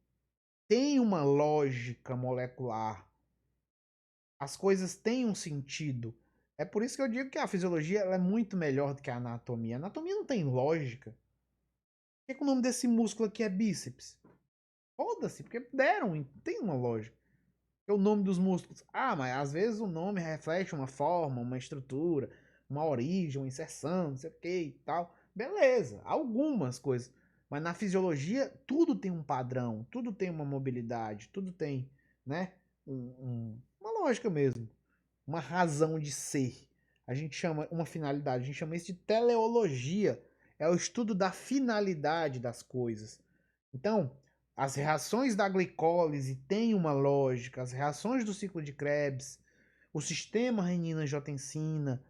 tem uma lógica molecular. As coisas têm um sentido. É por isso que eu digo que a fisiologia ela é muito melhor do que a anatomia. A anatomia não tem lógica. Por que o nome desse músculo aqui é bíceps? Foda-se, porque deram, tem uma lógica. É o nome dos músculos. Ah, mas às vezes o nome reflete uma forma, uma estrutura, uma origem, uma inserção, não sei o que e tal. Beleza, algumas coisas. Mas na fisiologia, tudo tem um padrão, tudo tem uma mobilidade, tudo tem, né? Uma lógica mesmo. Uma razão de ser. A gente chama uma finalidade, a gente chama isso de teleologia. É o estudo da finalidade das coisas. Então, as reações da glicólise têm uma lógica, as reações do ciclo de Krebs, o sistema renina-angiotensina,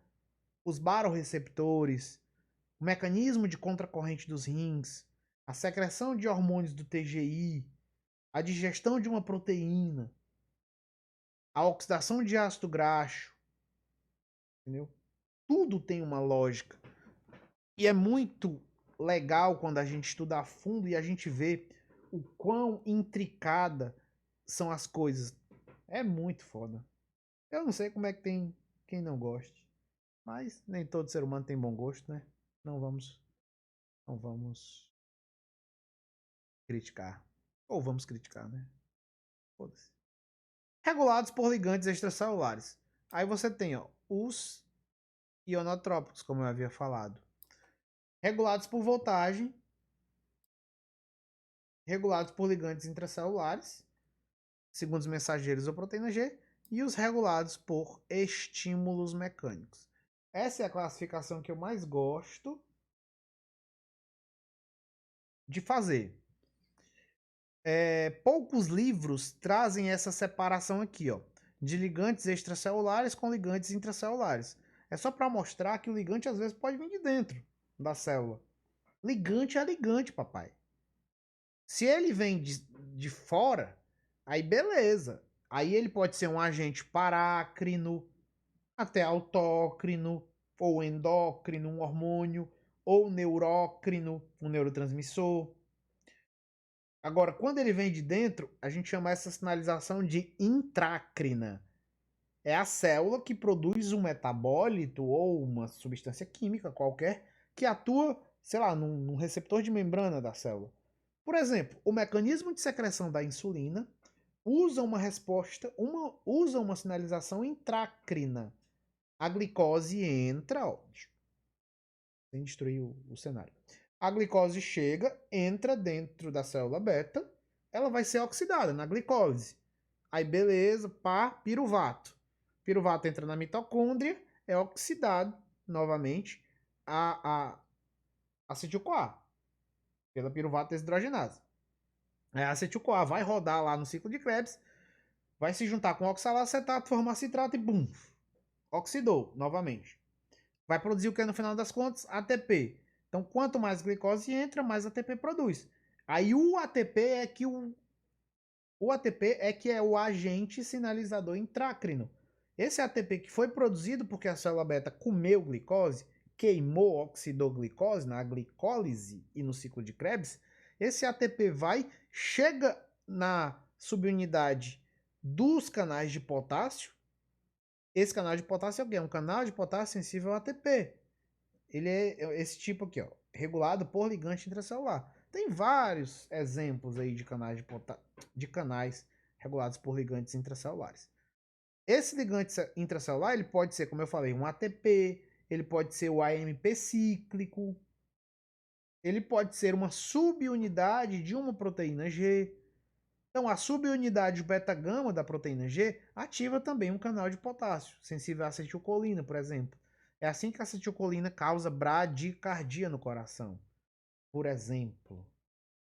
os barorreceptores, o mecanismo de contracorrente dos rins, a secreção de hormônios do TGI, a digestão de uma proteína, a oxidação de ácido graxo, entendeu? Tudo tem uma lógica. E é muito legal quando a gente estuda a fundo e a gente vê o quão intricada são as coisas. É muito foda. Eu não sei como é que tem quem não goste, mas nem todo ser humano tem bom gosto, né? Não vamos, não vamos criticar. Ou vamos criticar, né? Foda-se. Regulados por ligantes extracelulares. Aí você tem, ó, os ionotrópicos, como eu havia falado. Regulados por voltagem, regulados por ligantes intracelulares, segundo os mensageiros ou proteína G, e os regulados por estímulos mecânicos. Essa é a classificação que eu mais gosto de fazer. Poucos livros trazem essa separação aqui, ó, de ligantes extracelulares com ligantes intracelulares. É só para mostrar que o ligante às vezes pode vir de dentro da célula. Ligante é ligante, papai. Se ele vem de fora, aí beleza. Aí ele pode ser um agente parácrino, até autócrino, ou endócrino, um hormônio, ou neurócrino, um neurotransmissor. Agora, quando ele vem de dentro, a gente chama essa sinalização de intrácrina. É a célula que produz um metabólito ou uma substância química qualquer que atua, sei lá, num receptor de membrana da célula. Por exemplo, o mecanismo de secreção da insulina usa uma resposta, usa uma sinalização intrácrina. A glicose entra, ó, sem destruir o cenário. A glicose chega, entra dentro da célula beta, ela vai ser oxidada na glicose. Aí beleza, pá, piruvato. Piruvato entra na mitocôndria, é oxidado novamente a acetil-CoA pela piruvato desidrogenase. A acetil-CoA vai rodar lá no ciclo de Krebs, vai se juntar com oxalacetato, formar citrato e bum, oxidou novamente. Vai produzir o que no final das contas? ATP. Então, quanto mais glicose entra, mais ATP produz. Aí o ATP é que é o agente sinalizador intrácrino. Esse ATP que foi produzido porque a célula beta comeu glicose, queimou, oxidou glicose na glicólise e no ciclo de Krebs, esse ATP chega na subunidade dos canais de potássio. Esse canal de potássio é o quê? É um canal de potássio sensível ao ATP. Ele é esse tipo aqui, ó, regulado por ligante intracelular. Tem vários exemplos aí de canais regulados por ligantes intracelulares. Esse ligante intracelular, ele pode ser, como eu falei, um ATP, ele pode ser o AMP cíclico, ele pode ser uma subunidade de uma proteína G. Então, a subunidade beta-gama da proteína G ativa também um canal de potássio, sensível à acetilcolina, por exemplo. É assim que a acetilcolina causa bradicardia no coração. Por exemplo,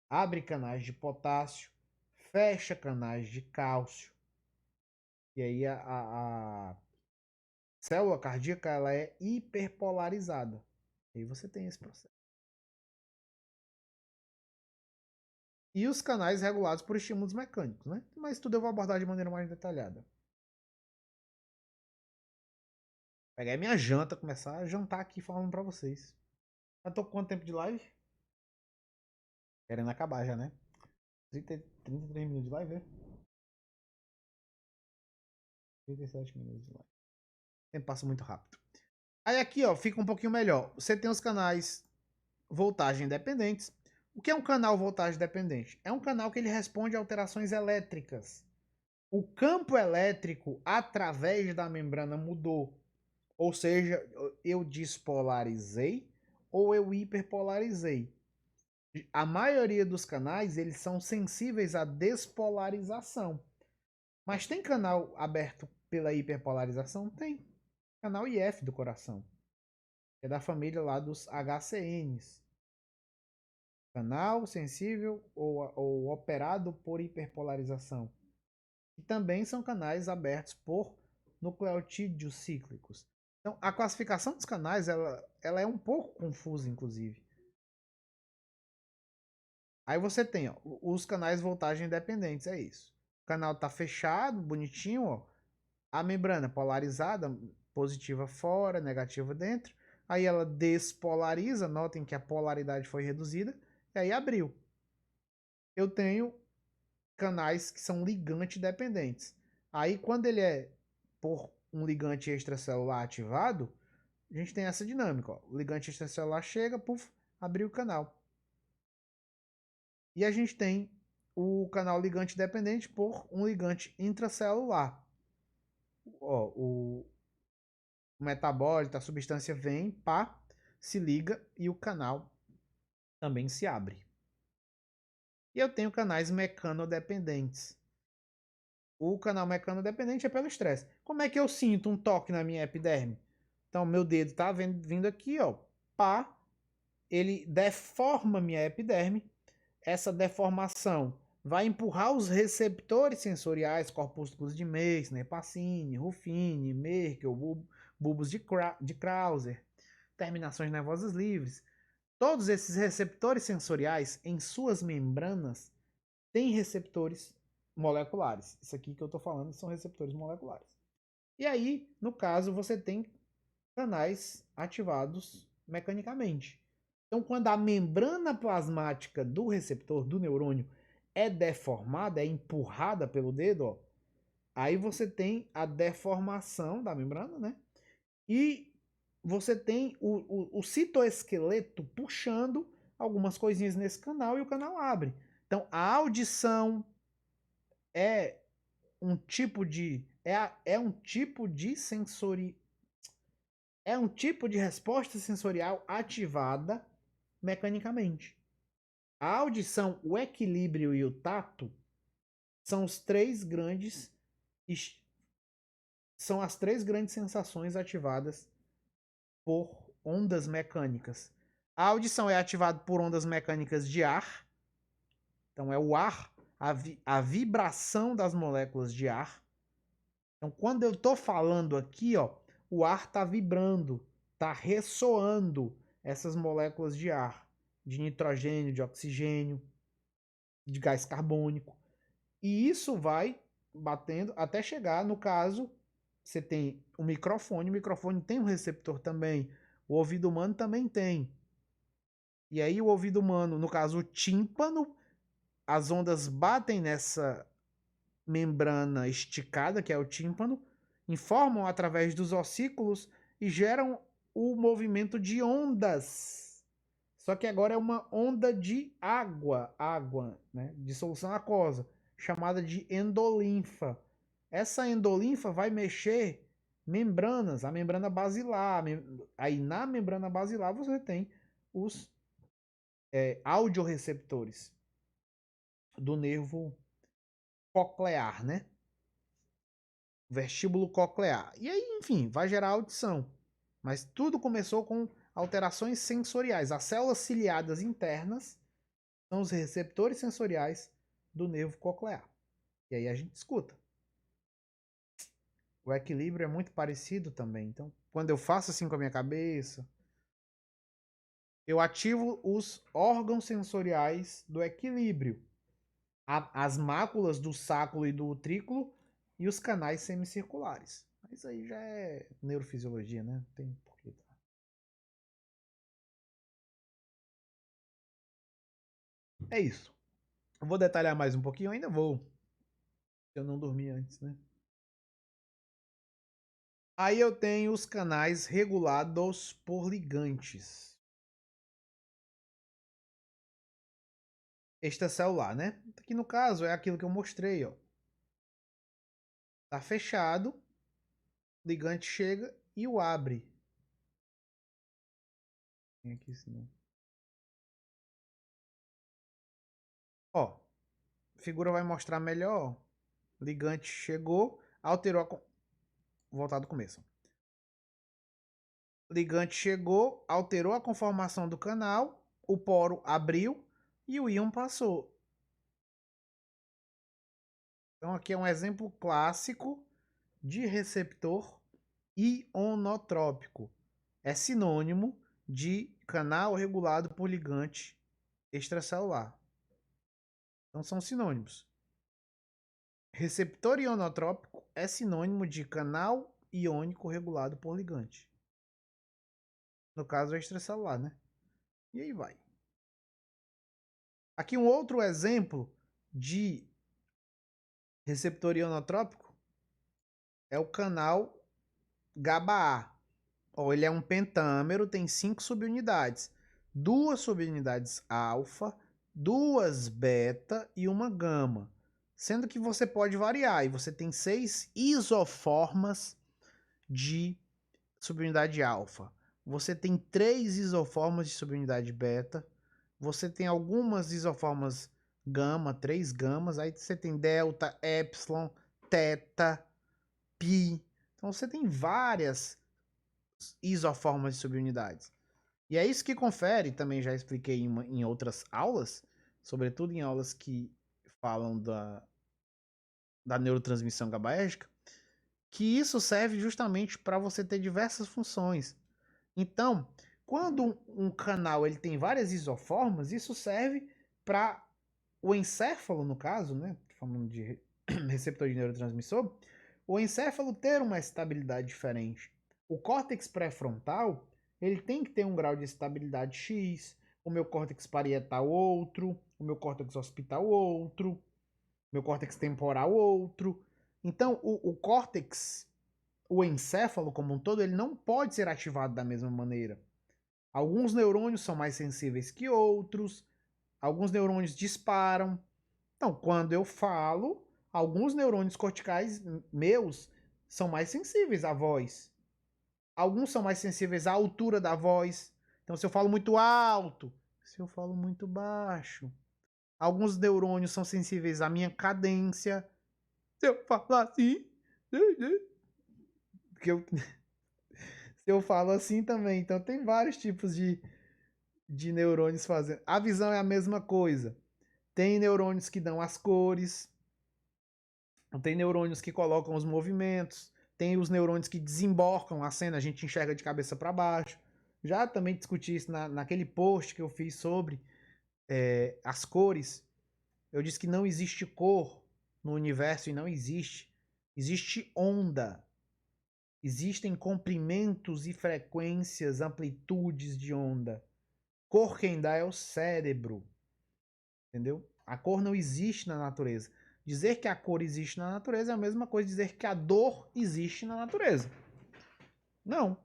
abre canais de potássio, fecha canais de cálcio. E aí a célula cardíaca ela é hiperpolarizada. E aí você tem esse processo. E os canais regulados por estímulos mecânicos, né? Mas tudo eu vou abordar de maneira mais detalhada. Pegar minha janta, começar a jantar aqui falando pra vocês. Já tô com quanto tempo de live? Querendo acabar já, né? 33 minutos de live, é? 37 minutos de live. O tempo passa muito rápido. Aí aqui, ó, fica um pouquinho melhor. Você tem os canais voltagem dependentes. O que é um canal voltagem dependente? É um canal que ele responde a alterações elétricas. O campo elétrico através da membrana mudou. Ou seja, eu despolarizei ou eu hiperpolarizei. A maioria dos canais eles são sensíveis à despolarização. Mas tem canal aberto pela hiperpolarização? Tem. Canal IF do coração. É da família lá dos HCNs. Canal sensível ou operado por hiperpolarização. E também são canais abertos por nucleotídeos cíclicos. Então, a classificação dos canais ela é um pouco confusa, inclusive. Aí você tem, ó, os canais voltagem independentes, é isso. O canal tá fechado, bonitinho, ó. A membrana polarizada, positiva fora, negativa dentro. Aí ela despolariza, notem que a polaridade foi reduzida, e aí abriu. Eu tenho canais que são ligante dependentes. Aí quando ele é por um ligante extracelular ativado, a gente tem essa dinâmica. Ó. O ligante extracelular chega, puf, abriu o canal. E a gente tem o canal ligante dependente por um ligante intracelular. Ó, o metabólito, a substância vem, pá, se liga e o canal também se abre. E eu tenho canais mecanodependentes. O canal mecanodependente é pelo estresse. Como é que eu sinto um toque na minha epiderme? Então, meu dedo tá vindo aqui, ó, pá, ele deforma minha epiderme. Essa deformação vai empurrar os receptores sensoriais, corpúsculos de Meissner, Pacini, Ruffini, Merkel, bulbos de Krauser, terminações nervosas livres. Todos esses receptores sensoriais, em suas membranas, têm receptores moleculares. Isso aqui que eu estou falando são receptores moleculares. E aí, no caso, você tem canais ativados mecanicamente. Então, quando a membrana plasmática do receptor do neurônio é deformada, é empurrada pelo dedo, ó, aí você tem a deformação da membrana, né? E você tem o citoesqueleto puxando algumas coisinhas nesse canal e o canal abre. Então, a audição é um tipo de é um tipo de é um tipo de resposta sensorial ativada mecanicamente. A audição, o equilíbrio e o tato são os três grandes são as três grandes sensações ativadas por ondas mecânicas. A audição é ativada por ondas mecânicas de ar. Então é o ar, a vibração das moléculas de ar. Então quando eu estou falando aqui, ó, o ar está vibrando, está ressoando essas moléculas de ar, de nitrogênio, de oxigênio, de gás carbônico. E isso vai batendo até chegar, no caso, você tem o microfone tem um receptor também, o ouvido humano também tem. E aí o ouvido humano, no caso o tímpano, as ondas batem nessa membrana esticada, que é o tímpano, informam através dos ossículos e geram o movimento de ondas. Só que agora é uma onda de água, né, de solução aquosa, chamada de endolinfa. Essa endolinfa vai mexer membranas, a membrana basilar. Aí na membrana basilar você tem os audioreceptores do nervo coclear, né? Vestíbulo coclear. E aí, enfim, vai gerar audição. Mas tudo começou com alterações sensoriais. As células ciliadas internas são os receptores sensoriais do nervo coclear. E aí a gente escuta. O equilíbrio é muito parecido também. Então, quando eu faço assim com a minha cabeça, eu ativo os órgãos sensoriais do equilíbrio. As máculas do sacro e do utrículo e os canais semicirculares. Isso aí já é neurofisiologia, né? Não tem porquê. É isso. Eu vou detalhar mais um pouquinho, ainda vou. Eu não dormi antes, né? Aí eu tenho os canais regulados por ligantes. Extracelular, né? Aqui no caso é aquilo que eu mostrei, ó. Tá fechado, o ligante chega e o abre. Tem aqui senão. Ó, a figura vai mostrar melhor. O ligante chegou, alterou a... Voltar do começo. O ligante chegou, alterou a conformação do canal, o poro abriu e o íon passou. Então aqui é um exemplo clássico de receptor ionotrópico. É sinônimo de canal regulado por ligante extracelular. Então são sinônimos. Receptor ionotrópico é sinônimo de canal iônico regulado por ligante. No caso, extracelular, né? E aí vai. Aqui um outro exemplo de receptor ionotrópico é o canal GABA-A. Ele é um pentâmero, tem 5 subunidades. 2 subunidades alfa, 2 beta e uma gama. Sendo que você pode variar, e você tem 6 isoformas de subunidade alfa. Você tem 3 isoformas de subunidade beta. Você tem algumas isoformas gama, 3 gamas. Aí você tem delta, epsilon, teta, pi. Então você tem várias isoformas de subunidades. E é isso que confere, também já expliquei em outras aulas, sobretudo em aulas que falam da neurotransmissão GABAérgica, que isso serve justamente para você ter diversas funções. Então, quando um canal ele tem várias isoformas, isso serve para o encéfalo, no caso, né, falando de receptor de neurotransmissor, o encéfalo ter uma estabilidade diferente. O córtex pré-frontal, ele tem que ter um grau de estabilidade X, o meu córtex parietal outro, o meu córtex occipital outro, o meu córtex temporal outro. Então, o córtex, o encéfalo como um todo, ele não pode ser ativado da mesma maneira. Alguns neurônios são mais sensíveis que outros, alguns neurônios disparam. Então, quando eu falo, alguns neurônios corticais meus são mais sensíveis à voz. Alguns são mais sensíveis à altura da voz. Então, se eu falo muito alto, se eu falo muito baixo. Alguns neurônios são sensíveis à minha cadência. Se eu falar assim, porque se eu falo assim também. Então, tem vários tipos de neurônios fazendo. A visão é a mesma coisa. Tem neurônios que dão as cores. Tem neurônios que colocam os movimentos. Tem os neurônios que desemborcam a cena, a gente enxerga de cabeça para baixo. Já também discuti isso naquele post que eu fiz sobre as cores. Eu disse que não existe cor no universo e não existe. Existe onda. Existem comprimentos e frequências, amplitudes de onda. Cor quem dá é o cérebro. Entendeu? A cor não existe na natureza. Dizer que a cor existe na natureza é a mesma coisa de dizer que a dor existe na natureza. Não.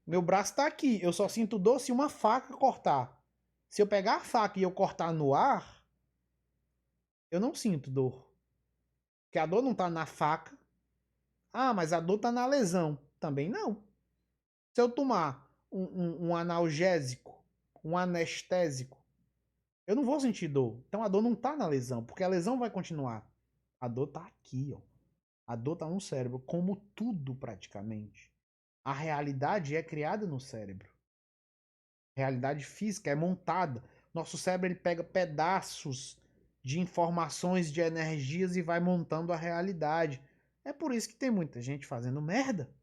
Meu braço está aqui. Eu só sinto dor se uma faca cortar. Se eu pegar a faca e eu cortar no ar, eu não sinto dor. Porque a dor não está na faca. Ah, mas a dor está na lesão. Também não. Se eu tomar um analgésico, um anestésico, eu não vou sentir dor. Então a dor não está na lesão, porque a lesão vai continuar. A dor está aqui, ó. A dor está no cérebro, como tudo praticamente. A realidade é criada no cérebro. A realidade física é montada. Nosso cérebro ele pega pedaços de informações, de energias e vai montando a realidade. É por isso que tem muita gente fazendo merda.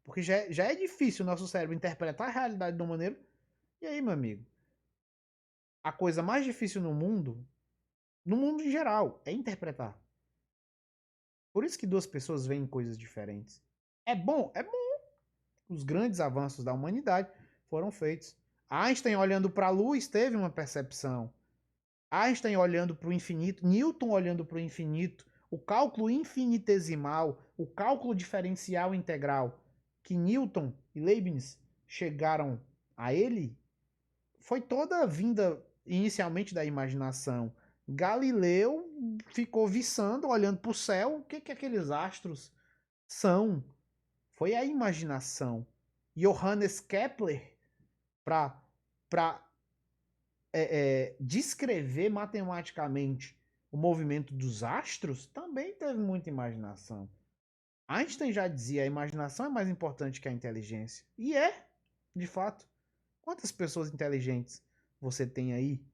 Porque já é difícil o nosso cérebro interpretar a realidade de uma maneira. E aí, meu amigo? A coisa mais difícil no mundo em geral, é interpretar. Por isso que duas pessoas veem coisas diferentes. É bom? É bom. Os grandes avanços da humanidade foram feitos. Einstein olhando para a luz teve uma percepção. Einstein olhando para o infinito, Newton olhando para o infinito, o cálculo infinitesimal, o cálculo diferencial integral que Newton e Leibniz chegaram a ele, foi toda vinda inicialmente da imaginação. Galileu ficou viçando, olhando para o céu, o que aqueles astros são? Foi a imaginação. Johannes Kepler, para descrever matematicamente o movimento dos astros, também teve muita imaginação. Einstein já dizia, a imaginação é mais importante que a inteligência. E é, de fato. Quantas pessoas inteligentes você tem aí?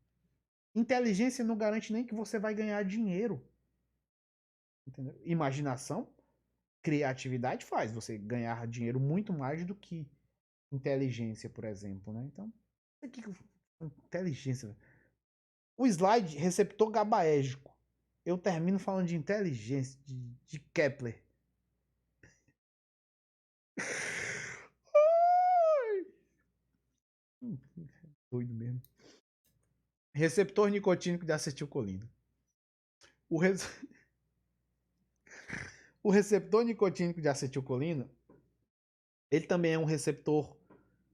Inteligência não garante nem que você vai ganhar dinheiro. Entendeu? Imaginação, criatividade faz você ganhar dinheiro muito mais do que inteligência, por exemplo, né? Então, inteligência. O slide, receptor gabaérgico. Eu termino falando de inteligência, de Kepler. Doido mesmo. Receptor nicotínico de acetilcolina. O receptor nicotínico de acetilcolina, ele também é um receptor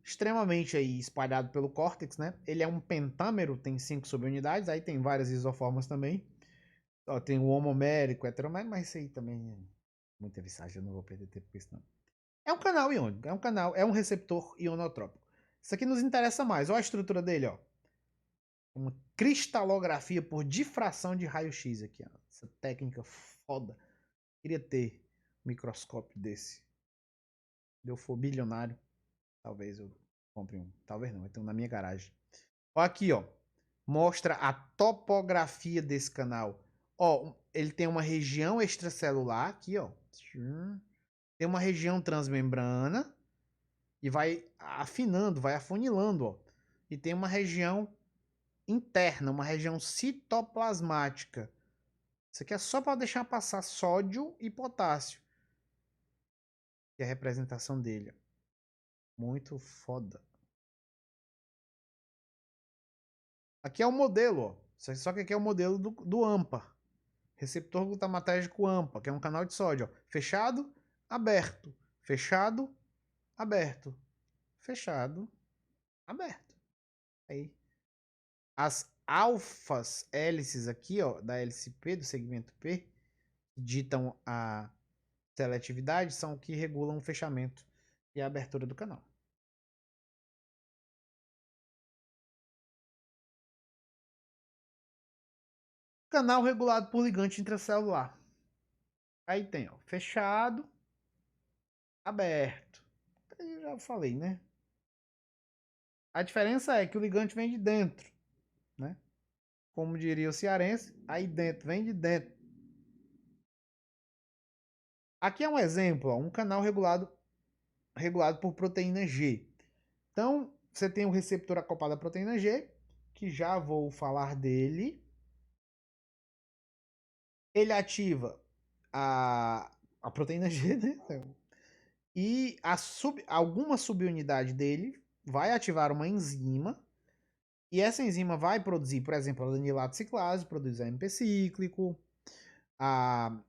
extremamente aí espalhado pelo córtex, né? Ele é um pentâmero, tem 5 subunidades, aí tem várias isoformas também. Ó, tem o homomérico, heteromérico, mas isso aí também é muita visagem, eu não vou perder tempo com isso não. É um canal iônico, é um receptor ionotrópico. Isso aqui nos interessa mais. Olha a estrutura dele, ó. Uma cristalografia por difração de raio-x aqui, ó. Essa técnica foda. Queria ter um microscópio desse. Se eu for bilionário, talvez eu compre um. Talvez não, eu tenho na minha garagem. Ó aqui, ó. Mostra a topografia desse canal. Ó, ele tem uma região extracelular aqui, ó. Tem uma região transmembrana e vai afinando, vai afunilando, ó. E tem uma região interna, uma região citoplasmática. Isso aqui é só para deixar passar sódio e potássio. Que é a representação dele. Muito foda. Aqui é o modelo, ó. Só que aqui é o modelo do AMPA. Receptor glutamatérgico AMPA, que é um canal de sódio, ó. Fechado, aberto. Fechado, aberto. Fechado, aberto. Aí. As alfas hélices aqui, ó, da hélice P, do segmento P, que ditam a seletividade, são o que regulam o fechamento e a abertura do canal. Canal regulado por ligante intracelular. Aí tem, ó, fechado, aberto. Eu já falei, né? A diferença é que o ligante vem de dentro, né? Como diria o cearense, aí dentro, vem de dentro. Aqui é um exemplo, ó, um canal regulado por proteína G. Então, você tem o receptor acoplado à proteína G, que já vou falar dele. Ele ativa a proteína G, né? E alguma subunidade dele vai ativar uma enzima. E essa enzima vai produzir, por exemplo, a anilato ciclase, produz AMP cíclico. A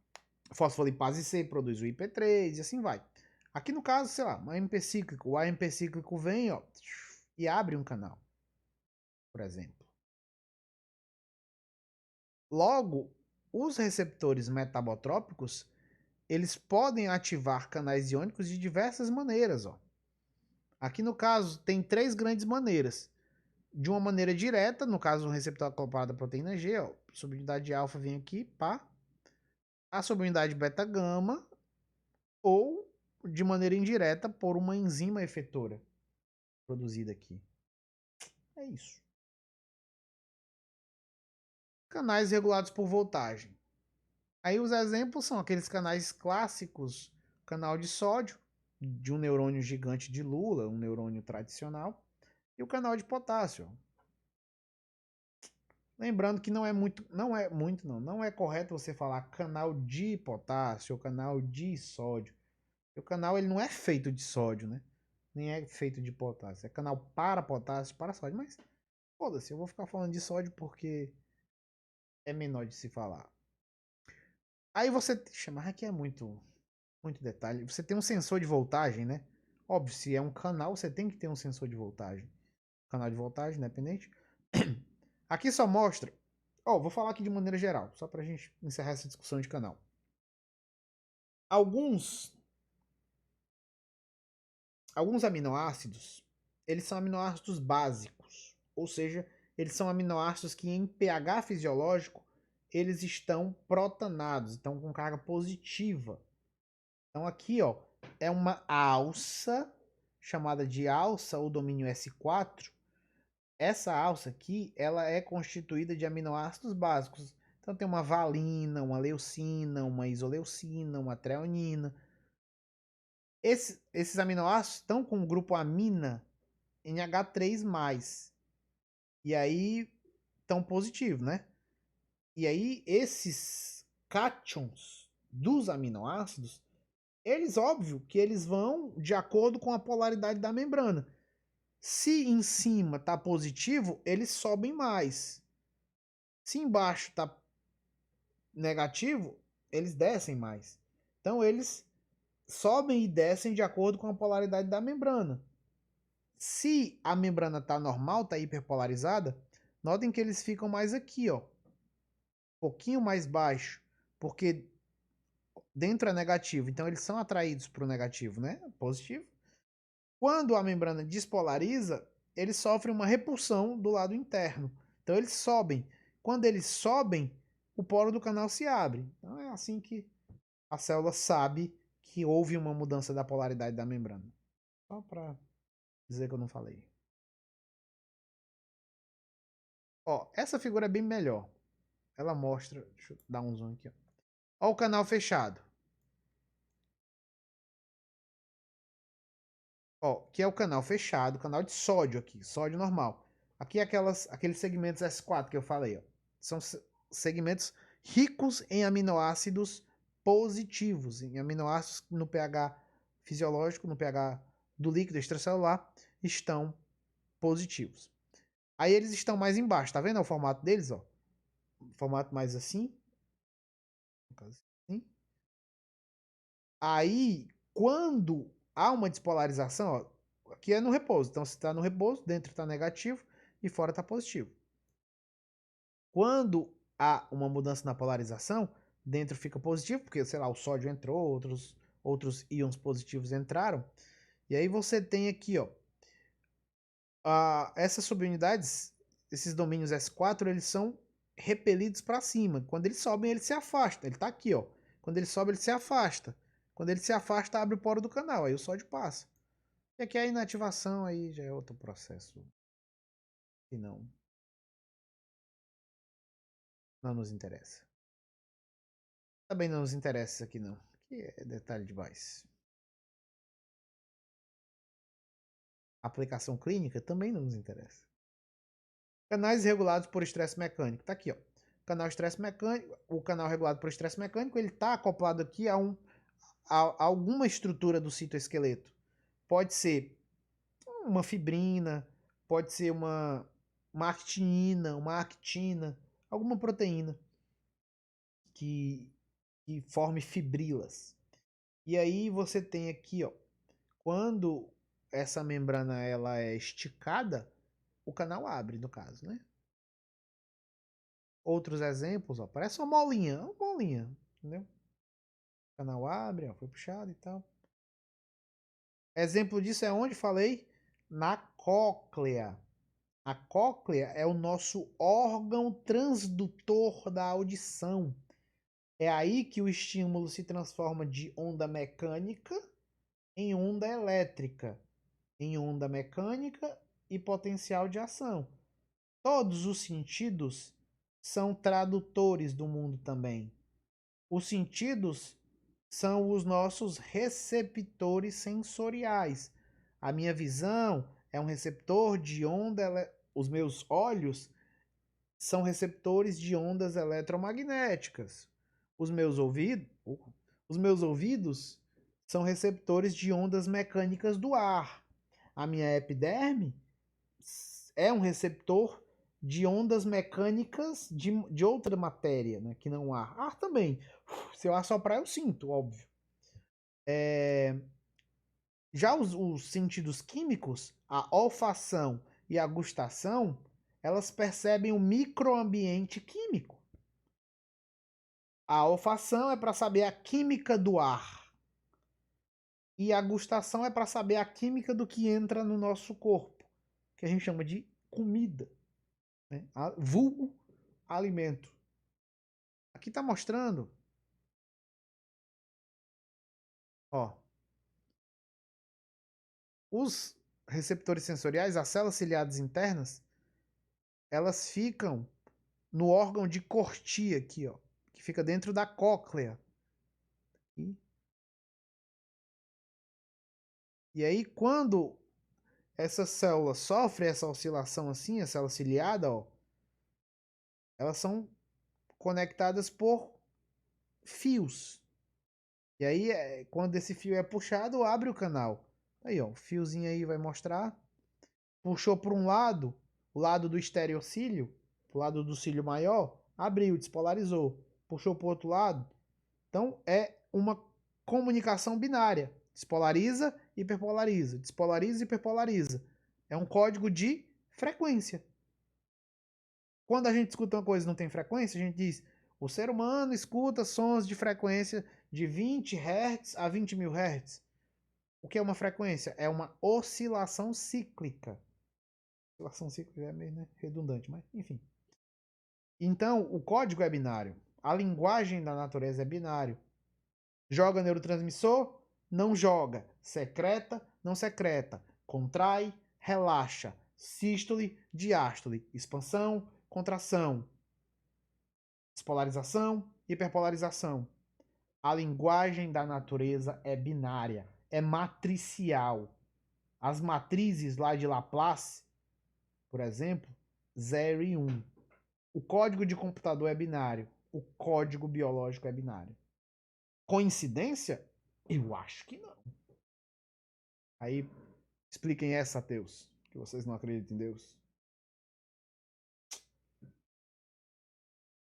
fosfolipase C produz o IP3 e assim vai. Aqui no caso, sei lá, um AMP cíclico. O AMP cíclico vem, ó, e abre um canal, por exemplo. Logo, os receptores metabotrópicos, eles podem ativar canais iônicos de diversas maneiras, ó. Aqui no caso, tem 3 grandes maneiras. De uma maneira direta, no caso, o receptor acoplado à proteína G, ó, subunidade alfa vem aqui, pá. A subunidade beta-gama, ou de maneira indireta por uma enzima efetora produzida aqui. É isso. Canais regulados por voltagem. Aí os exemplos são aqueles canais clássicos, canal de sódio, de um neurônio gigante de Lula, um neurônio tradicional, e o canal de potássio. Lembrando que não é correto você falar canal de potássio ou canal de sódio. O canal ele não é feito de sódio, né? Nem é feito de potássio. É canal para potássio, para sódio. Mas foda-se, eu vou ficar falando de sódio porque é menor de se falar. Aí você chamar aqui é muito detalhe. Você tem um sensor de voltagem, né? Óbvio, se é um canal, você tem que ter um sensor de voltagem. Canal de voltagem independente. Aqui só mostra. Vou falar aqui de maneira geral, só pra gente encerrar essa discussão de canal. Alguns aminoácidos, eles são aminoácidos básicos, ou seja, eles são aminoácidos que em pH fisiológico eles estão protanados, estão com carga positiva. Então aqui, ó, é uma alça chamada de alça ou domínio S4. Essa alça aqui, ela é constituída de aminoácidos básicos. Então tem uma valina, uma leucina, uma isoleucina, uma treonina. Esses aminoácidos estão com o grupo amina NH3+. E aí estão positivos, né? E aí, esses cátions dos aminoácidos, eles, óbvio, que eles vão de acordo com a polaridade da membrana. Se em cima tá positivo, eles sobem mais. Se embaixo tá negativo, eles descem mais. Então, eles sobem e descem de acordo com a polaridade da membrana. Se a membrana tá normal, tá hiperpolarizada, notem que eles ficam mais aqui, ó. Um pouquinho mais baixo, porque dentro é negativo, então eles são atraídos para o negativo, né? Positivo. Quando a membrana despolariza, eles sofrem uma repulsão do lado interno. Então eles sobem. Quando eles sobem, o poro do canal se abre. Então é assim que a célula sabe que houve uma mudança da polaridade da membrana. Só para dizer que eu não falei. Ó, essa figura é bem melhor. Ela mostra, deixa eu dar um zoom aqui, ó. Ó o canal fechado. Ó, que é o canal fechado, canal de sódio aqui, sódio normal. Aqui é aqueles segmentos S4 que eu falei, ó. São segmentos ricos em aminoácidos positivos, em aminoácidos no pH fisiológico, no pH do líquido extracelular, estão positivos. Aí eles estão mais embaixo, tá vendo o formato deles, ó? Formato mais assim. Assim. Aí, quando há uma despolarização, ó, aqui é no repouso. Então, se está no repouso, dentro está negativo e fora está positivo. Quando há uma mudança na polarização, dentro fica positivo, porque, sei lá, o sódio entrou, outros íons positivos entraram. E aí você tem aqui, ó, essas subunidades, esses domínios S4, eles são repelidos para cima. Quando eles sobem, ele se afasta. Ele está aqui, ó. Quando ele sobe, ele se afasta. Quando ele se afasta, abre o poro do canal. Aí o sódio passa. E aqui a inativação aí já é outro processo. E não nos interessa. Também não nos interessa isso aqui não. Que é detalhe demais. Aplicação clínica também não nos interessa. Canais regulados por estresse mecânico. Tá aqui, ó. Canal estresse mecânico, o canal regulado por estresse mecânico, ele está acoplado aqui a alguma estrutura do citoesqueleto. Pode ser uma fibrina, pode ser uma actinina, uma actina, alguma proteína que forme fibrilas. E aí você tem aqui, ó, quando essa membrana ela é esticada, o canal abre, no caso, né? Outros exemplos, ó, parece uma molinha, entendeu? O canal abre, ó, foi puxado e tal. Exemplo disso é onde falei? Na cóclea. A cóclea é o nosso órgão transdutor da audição. É aí que o estímulo se transforma de onda mecânica em onda elétrica, em onda mecânica e potencial de ação. Todos os sentidos são tradutores do mundo também. Os sentidos são os nossos receptores sensoriais. A minha visão é um receptor de onda, os meus olhos são receptores de ondas eletromagnéticas. Os meus ouvidos, os meus ouvidos são receptores de ondas mecânicas do ar. A minha epiderme é um receptor de ondas mecânicas de outra matéria, né, que não ar. Ar também. Se eu assoprar, eu sinto, óbvio. Já os sentidos químicos, a olfação e a gustação, elas percebem o microambiente químico. A olfação é para saber a química do ar. E a gustação é para saber a química do que entra no nosso corpo, que a gente chama de comida, né? Vulgo alimento. Aqui está mostrando, ó, os receptores sensoriais, as células ciliadas internas, elas ficam no órgão de Corti aqui, ó, que fica dentro da cóclea. E aí, quando essa célula sofre essa oscilação assim, a célula ciliada, ó, Elas são conectadas por fios. E aí, quando esse fio é puxado, abre o canal. Aí, ó, o fiozinho aí vai mostrar. Puxou para um lado, o lado do estereocílio, o lado do cílio maior, abriu, despolarizou. Puxou para o outro lado. Então, é uma comunicação binária. Despolariza, hiperpolariza. Despolariza, hiperpolariza. É um código de frequência. Quando a gente escuta uma coisa e não tem frequência, a gente diz: o ser humano escuta sons de frequência de 20 Hz a 20 mil Hz. O que é uma frequência? É uma oscilação cíclica. Oscilação cíclica é meio, né, redundante, mas enfim. Então, o código é binário. A linguagem da natureza é binário. Joga neurotransmissor? Não joga. Secreta? Não secreta. Contrai? Relaxa. Sístole? Diástole. Expansão? Contração. Despolarização? Hiperpolarização. A linguagem da natureza é binária. É matricial. As matrizes lá de Laplace, por exemplo, 0 e 1. O código de computador é binário. O código biológico é binário. Coincidência? Eu acho que não. Aí, expliquem essa, ateus, que vocês não acreditam em Deus.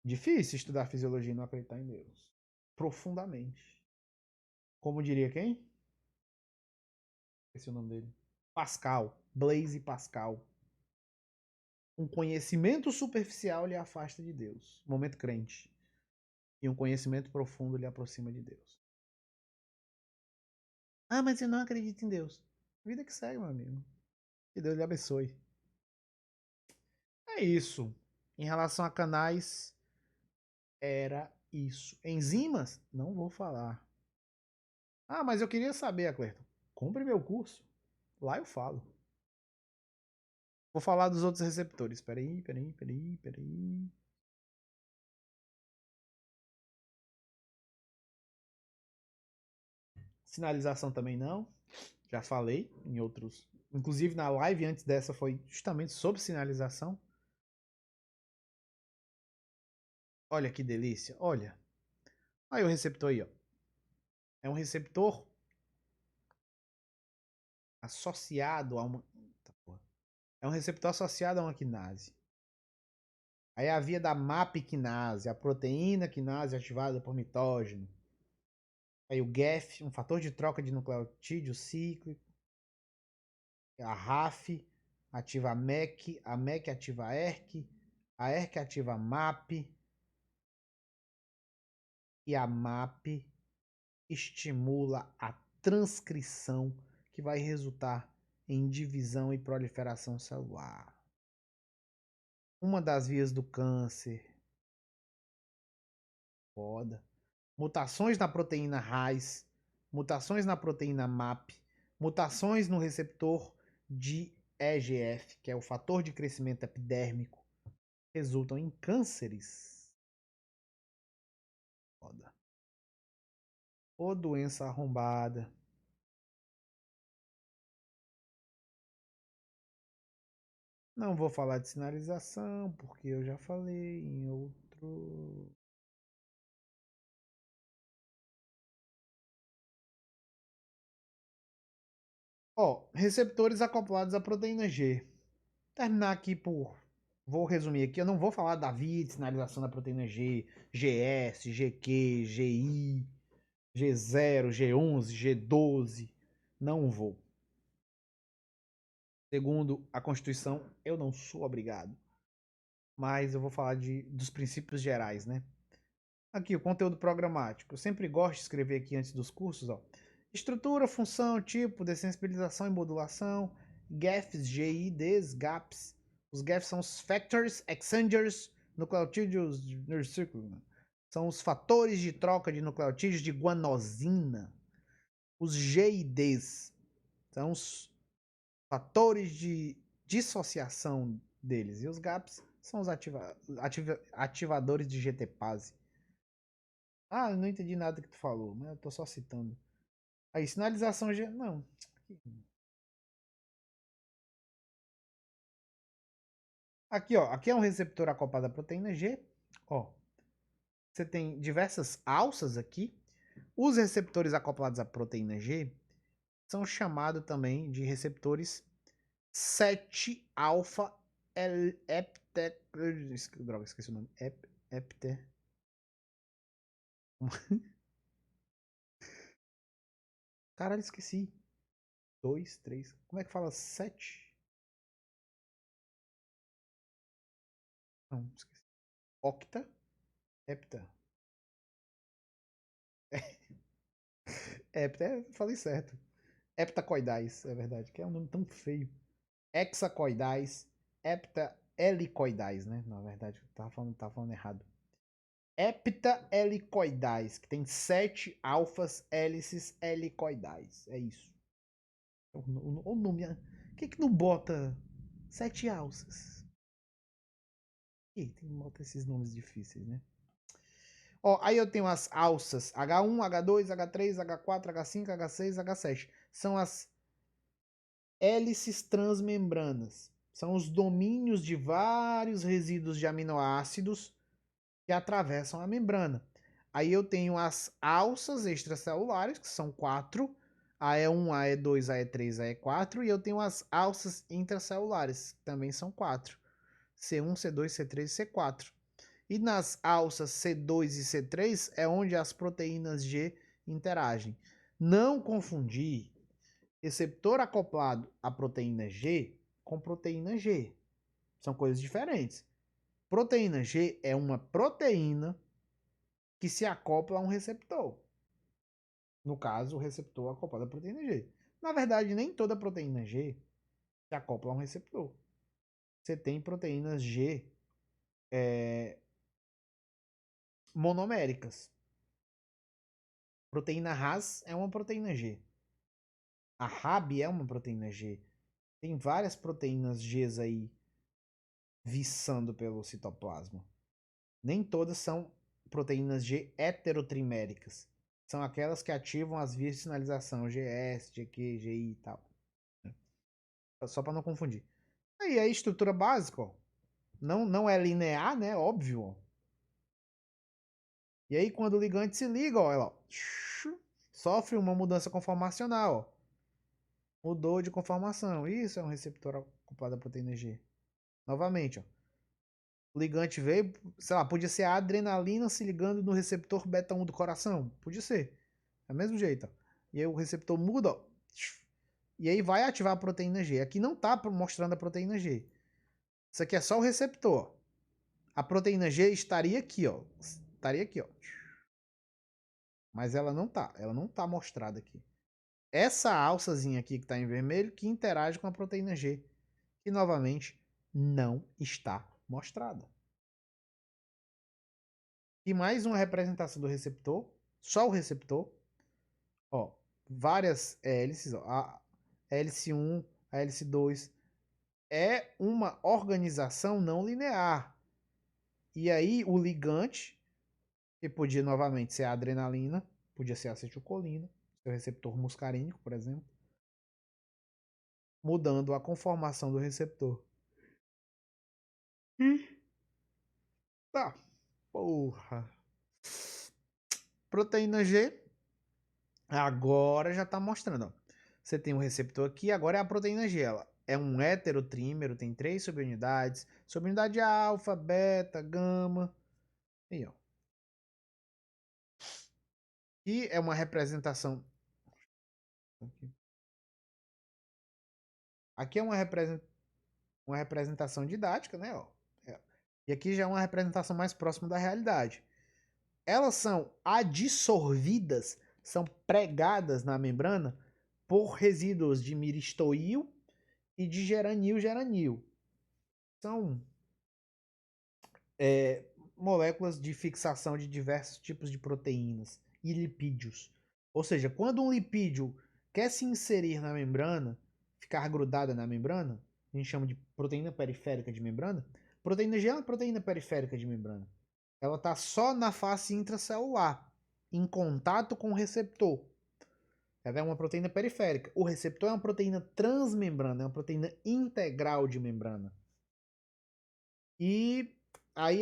Difícil estudar fisiologia e não acreditar em Deus. Profundamente. Como diria quem? Esse é o nome dele. Pascal. Blaise Pascal. Um conhecimento superficial lhe afasta de Deus. Momento crente. E um conhecimento profundo lhe aproxima de Deus. Ah, mas eu não acredito em Deus. Vida que segue, meu amigo. Que Deus lhe abençoe. É isso. Em relação a canais, era isso. Enzimas? Não vou falar. Ah, mas eu queria saber, Clerton. Compre meu curso. Lá eu falo. Vou falar dos outros receptores. Peraí. Sinalização também não. Já falei em outros. Inclusive na live antes dessa foi justamente sobre sinalização. Olha que delícia. Olha. Aí o receptor aí, ó. É um receptor associado a uma. É um receptor associado a uma quinase. Aí a via da MAP quinase, a proteína quinase ativada por mitógeno. Aí o GAF, um fator de troca de nucleotídeo cíclico. A RAF ativa a MEC ativa a ERK ativa a MAP. E a MAP estimula a transcrição que vai resultar em divisão e proliferação celular. Uma das vias do câncer. Foda. Mutações na proteína RAS, mutações na proteína MAP, mutações no receptor de EGF, que é o fator de crescimento epidérmico, resultam em cânceres. Foda. Ou doença arrombada. Não vou falar de sinalização, porque eu já falei em outro. Ó, receptores acoplados à proteína G. Terminar aqui por. Vou resumir aqui. Eu não vou falar da via de sinalização da proteína G, GS, GQ, GI, G0, G11, G12. Não vou. Segundo a Constituição, eu não sou obrigado. Mas eu vou falar dos princípios gerais, né? Aqui, o conteúdo programático. Eu sempre gosto de escrever aqui antes dos cursos, ó. Estrutura, função, tipo, dessensibilização e modulação, GAFs, GIDs, GAPs. Os GAFs são os Factors Exchangers Nucleotídeos são os fatores de troca de nucleotídeos de guanosina. Os GIDs são os fatores de dissociação deles. E os GAPs são os ativadores de GTPase. Ah, eu não entendi nada que tu falou, mas eu tô só citando. Aí, sinalização. Não. Aqui, ó, aqui é um receptor acoplado à proteína G, ó. Você tem diversas alças aqui. Os receptores acoplados à proteína G são chamados também de receptores 7-alfa droga, esqueci o nome. Caralho, esqueci. 2, 3. Como é que fala 7? Não, esqueci. Octa, hepta. Hepta, falei certo. Heptacoidais, é verdade, que é um nome tão feio. Hexacoidais, heptahelicoidais, né? Na verdade, eu tava falando errado. Heptahelicoidais, que tem 7 alfas hélices helicoidais. É isso. O nome. Por que não bota 7 alças? Tem que botar esses nomes difíceis, né? Ó, aí eu tenho as alças H1, H2, H3, H4, H5, H6, H7. São as hélices transmembranas. São os domínios de vários resíduos de aminoácidos que atravessam a membrana. Aí eu tenho as alças extracelulares, que são 4, AE1, AE2, AE3, AE4, e eu tenho as alças intracelulares, que também são 4, C1, C2, C3 e C4. E nas alças C2 e C3 é onde as proteínas G interagem. Não confundir receptor acoplado à proteína G com proteína G. São coisas diferentes. Proteína G é uma proteína que se acopla a um receptor. No caso, o receptor acoplado à proteína G. Na verdade, nem toda proteína G se acopla a um receptor. Você tem proteínas G monoméricas. Proteína Ras é uma proteína G. A Rab é uma proteína G. Tem várias proteínas Gs aí viçando pelo citoplasma. Nem todas são proteínas G heterotriméricas. São aquelas que ativam as vias de sinalização GS, GQ, GI e tal. Só para não confundir. Aí a estrutura básica, ó, não é linear, né? Óbvio. Ó. E aí quando o ligante se liga, ó, ela sofre uma mudança conformacional. Ó. Mudou de conformação. Isso é um receptor acoplado à proteína G. Novamente, ó. O ligante veio, sei lá, podia ser a adrenalina se ligando no receptor beta 1 do coração. Podia ser. É o mesmo jeito. Ó. E aí o receptor muda, ó. E aí vai ativar a proteína G. Aqui não está mostrando a proteína G. Isso aqui é só o receptor. A proteína G estaria aqui, ó. Estaria aqui, ó. Mas ela não tá. Ela não tá mostrada aqui. Essa alçazinha aqui que está em vermelho que interage com a proteína G. Que novamente não está mostrada. E mais uma representação do receptor. Só o receptor. Ó, várias hélices. Ó, a hélice 1, a hélice 2. É uma organização não linear. E aí o ligante, que podia novamente ser a adrenalina, podia ser a acetilcolina, seu receptor muscarínico, por exemplo, mudando a conformação do receptor. Tá, porra. Proteína G, agora já tá mostrando, ó. Você tem um receptor aqui, agora é a proteína G, ela é um heterotrímero, tem 3 subunidades, subunidade alfa, beta, gama, aí ó. E é uma representação. Aqui é uma representação didática, né? Ó. E aqui já é uma representação mais próxima da realidade. Elas são adsorvidas, são pregadas na membrana por resíduos de miristoil e de geranil. São moléculas de fixação de diversos tipos de proteínas e lipídios. Ou seja, quando um lipídio quer se inserir na membrana, ficar grudada na membrana, a gente chama de proteína periférica de membrana. Proteína G é uma proteína periférica de membrana. Ela está só na face intracelular, em contato com o receptor. Ela é uma proteína periférica. O receptor é uma proteína transmembrana, é uma proteína integral de membrana. E aí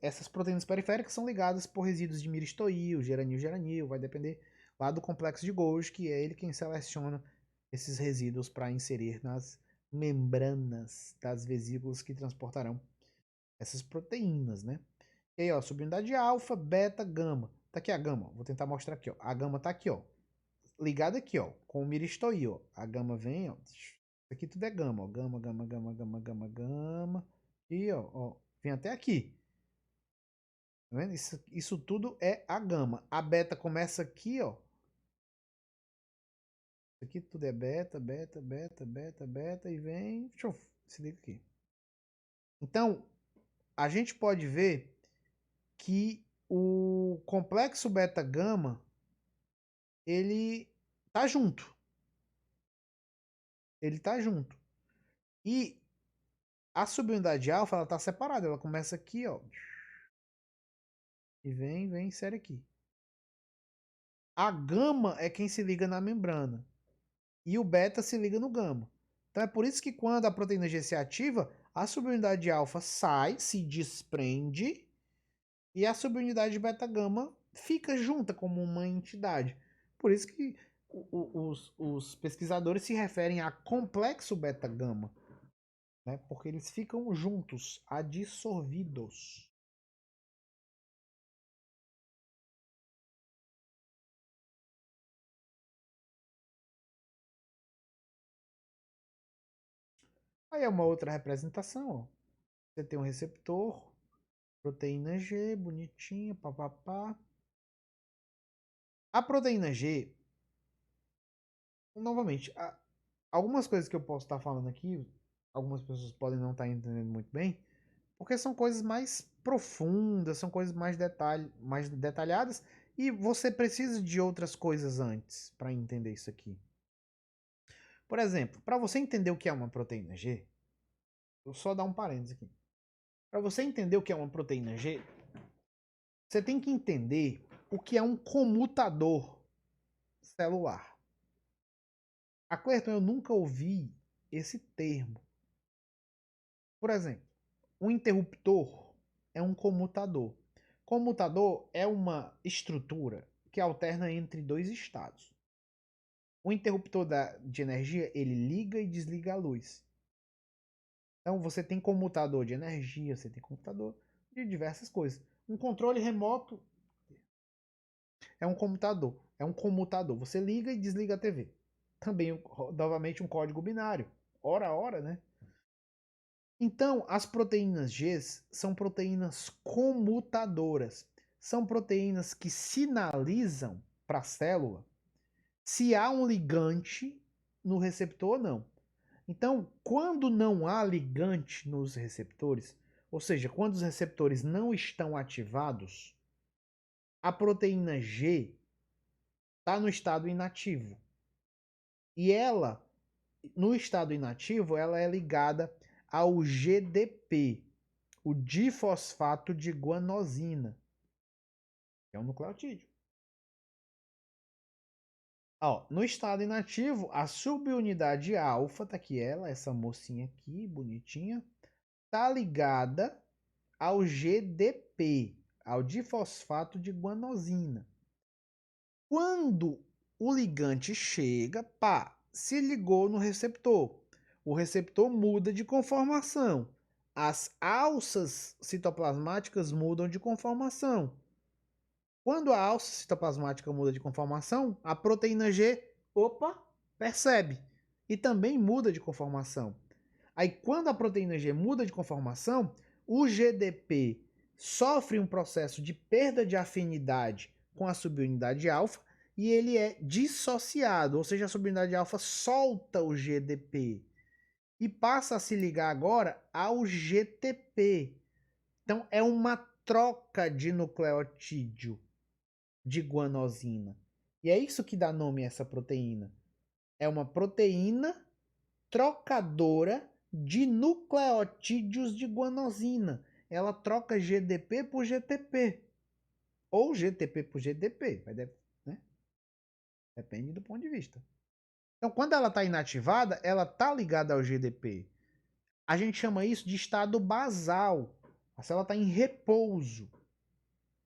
essas proteínas periféricas são ligadas por resíduos de miristoíl, geranil, vai depender lá do complexo de Golgi, que é ele quem seleciona esses resíduos para inserir nas membranas das vesículas que transportarão essas proteínas, né? E aí, ó, subunidade alfa, beta, gama. Tá aqui a gama, ó. Vou tentar mostrar aqui, ó. A gama tá aqui, ó. Ligada aqui, ó, com o miristoíl, ó. A gama vem, ó. Isso aqui tudo é gama, ó. Gama. E, ó, vem até aqui. Tá vendo? Isso tudo é a gama. A beta começa aqui, ó. Isso aqui tudo é beta, e vem. Deixa eu se liga aqui. Então, a gente pode ver que o complexo beta-gama ele tá junto. Ele tá junto. E a subunidade alfa, ela tá separada. Ela começa aqui, ó. E vem, série aqui. A gama é quem se liga na membrana. E o beta se liga no gama. Então é por isso que quando a proteína G se ativa, a subunidade alfa sai, se desprende, e a subunidade beta-gama fica junta como uma entidade. Por isso que os pesquisadores se referem a complexo beta-gama, né? Porque eles ficam juntos, adsorvidos. Aí é uma outra representação, ó. Você tem um receptor, proteína G, bonitinha, papapá. A proteína G, novamente, algumas coisas que eu posso estar falando aqui, algumas pessoas podem não estar entendendo muito bem, porque são coisas mais profundas, são coisas mais detalhadas, e você precisa de outras coisas antes para entender isso aqui. Por exemplo, para você entender o que é uma proteína G, vou só dar um parênteses aqui. Para você entender o que é uma proteína G, você tem que entender o que é um comutador celular. A Clerton, eu nunca ouvi esse termo. Por exemplo, um interruptor é um comutador. Comutador é uma estrutura que alterna entre dois estados. O interruptor de energia, ele liga e desliga a luz. Então você tem comutador de energia, você tem comutador de diversas coisas. Um controle remoto é um comutador. Você liga e desliga a TV. Também, novamente, um código binário. Hora a hora, né? Então, as proteínas G são proteínas comutadoras. São proteínas que sinalizam para a célula se há um ligante no receptor ou não. Então, quando não há ligante nos receptores, ou seja, quando os receptores não estão ativados, a proteína G está no estado inativo. E ela, no estado inativo, ela é ligada ao GDP, o difosfato de guanosina, que é um nucleotídeo. Ó, no estado inativo, a subunidade alfa, tá aqui ela, essa mocinha aqui, bonitinha, tá ligada ao GDP, ao difosfato de guanosina. Quando o ligante chega, pá, se ligou no receptor. O receptor muda de conformação. As alças citoplasmáticas mudam de conformação. Quando a alça citoplasmática muda de conformação, a proteína G, percebe e também muda de conformação. Aí, quando a proteína G muda de conformação, o GDP sofre um processo de perda de afinidade com a subunidade alfa e ele é dissociado, ou seja, a subunidade alfa solta o GDP e passa a se ligar agora ao GTP. Então, é uma troca de nucleotídeo de guanosina. E é isso que dá nome a essa proteína. É uma proteína trocadora de nucleotídeos de guanosina. Ela troca GDP por GTP. Ou GTP por GDP. Né? Depende do ponto de vista. Então, quando ela está inativada, ela está ligada ao GDP. A gente chama isso de estado basal. A célula está em repouso,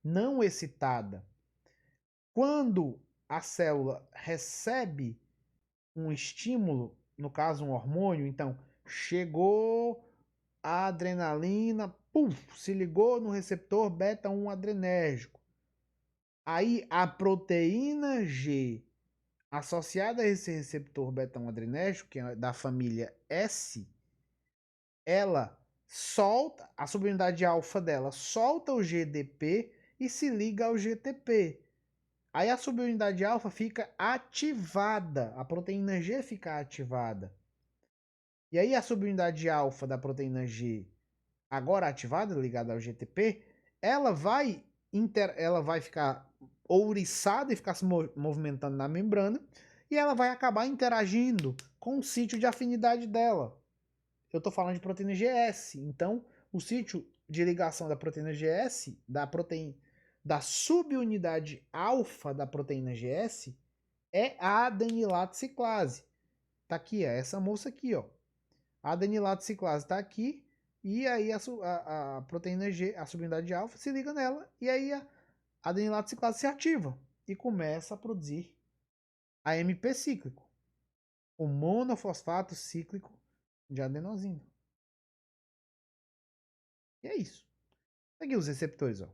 não excitada. Quando a célula recebe um estímulo, no caso um hormônio, então chegou a adrenalina, puf, se ligou no receptor beta-1 adrenérgico. Aí a proteína G associada a esse receptor beta-1 adrenérgico, que é da família S, ela solta, a subunidade alfa dela solta o GDP e se liga ao GTP. Aí a subunidade alfa fica ativada, a proteína G fica ativada. E aí a subunidade alfa da proteína G, agora ativada, ligada ao GTP, ela vai ficar ouriçada e ficar se movimentando na membrana e ela vai acabar interagindo com o sítio de afinidade dela. Eu estou falando de proteína GS, então o sítio de ligação da proteína GS, da subunidade alfa da proteína GS, é a adenilato ciclase. Tá aqui, é essa moça aqui, ó. A adenilato ciclase tá aqui e aí a proteína G, a subunidade alfa, se liga nela e aí a adenilato ciclase se ativa e começa a produzir AMP cíclico, o monofosfato cíclico de adenosina. E é isso. Aqui os receptores, ó.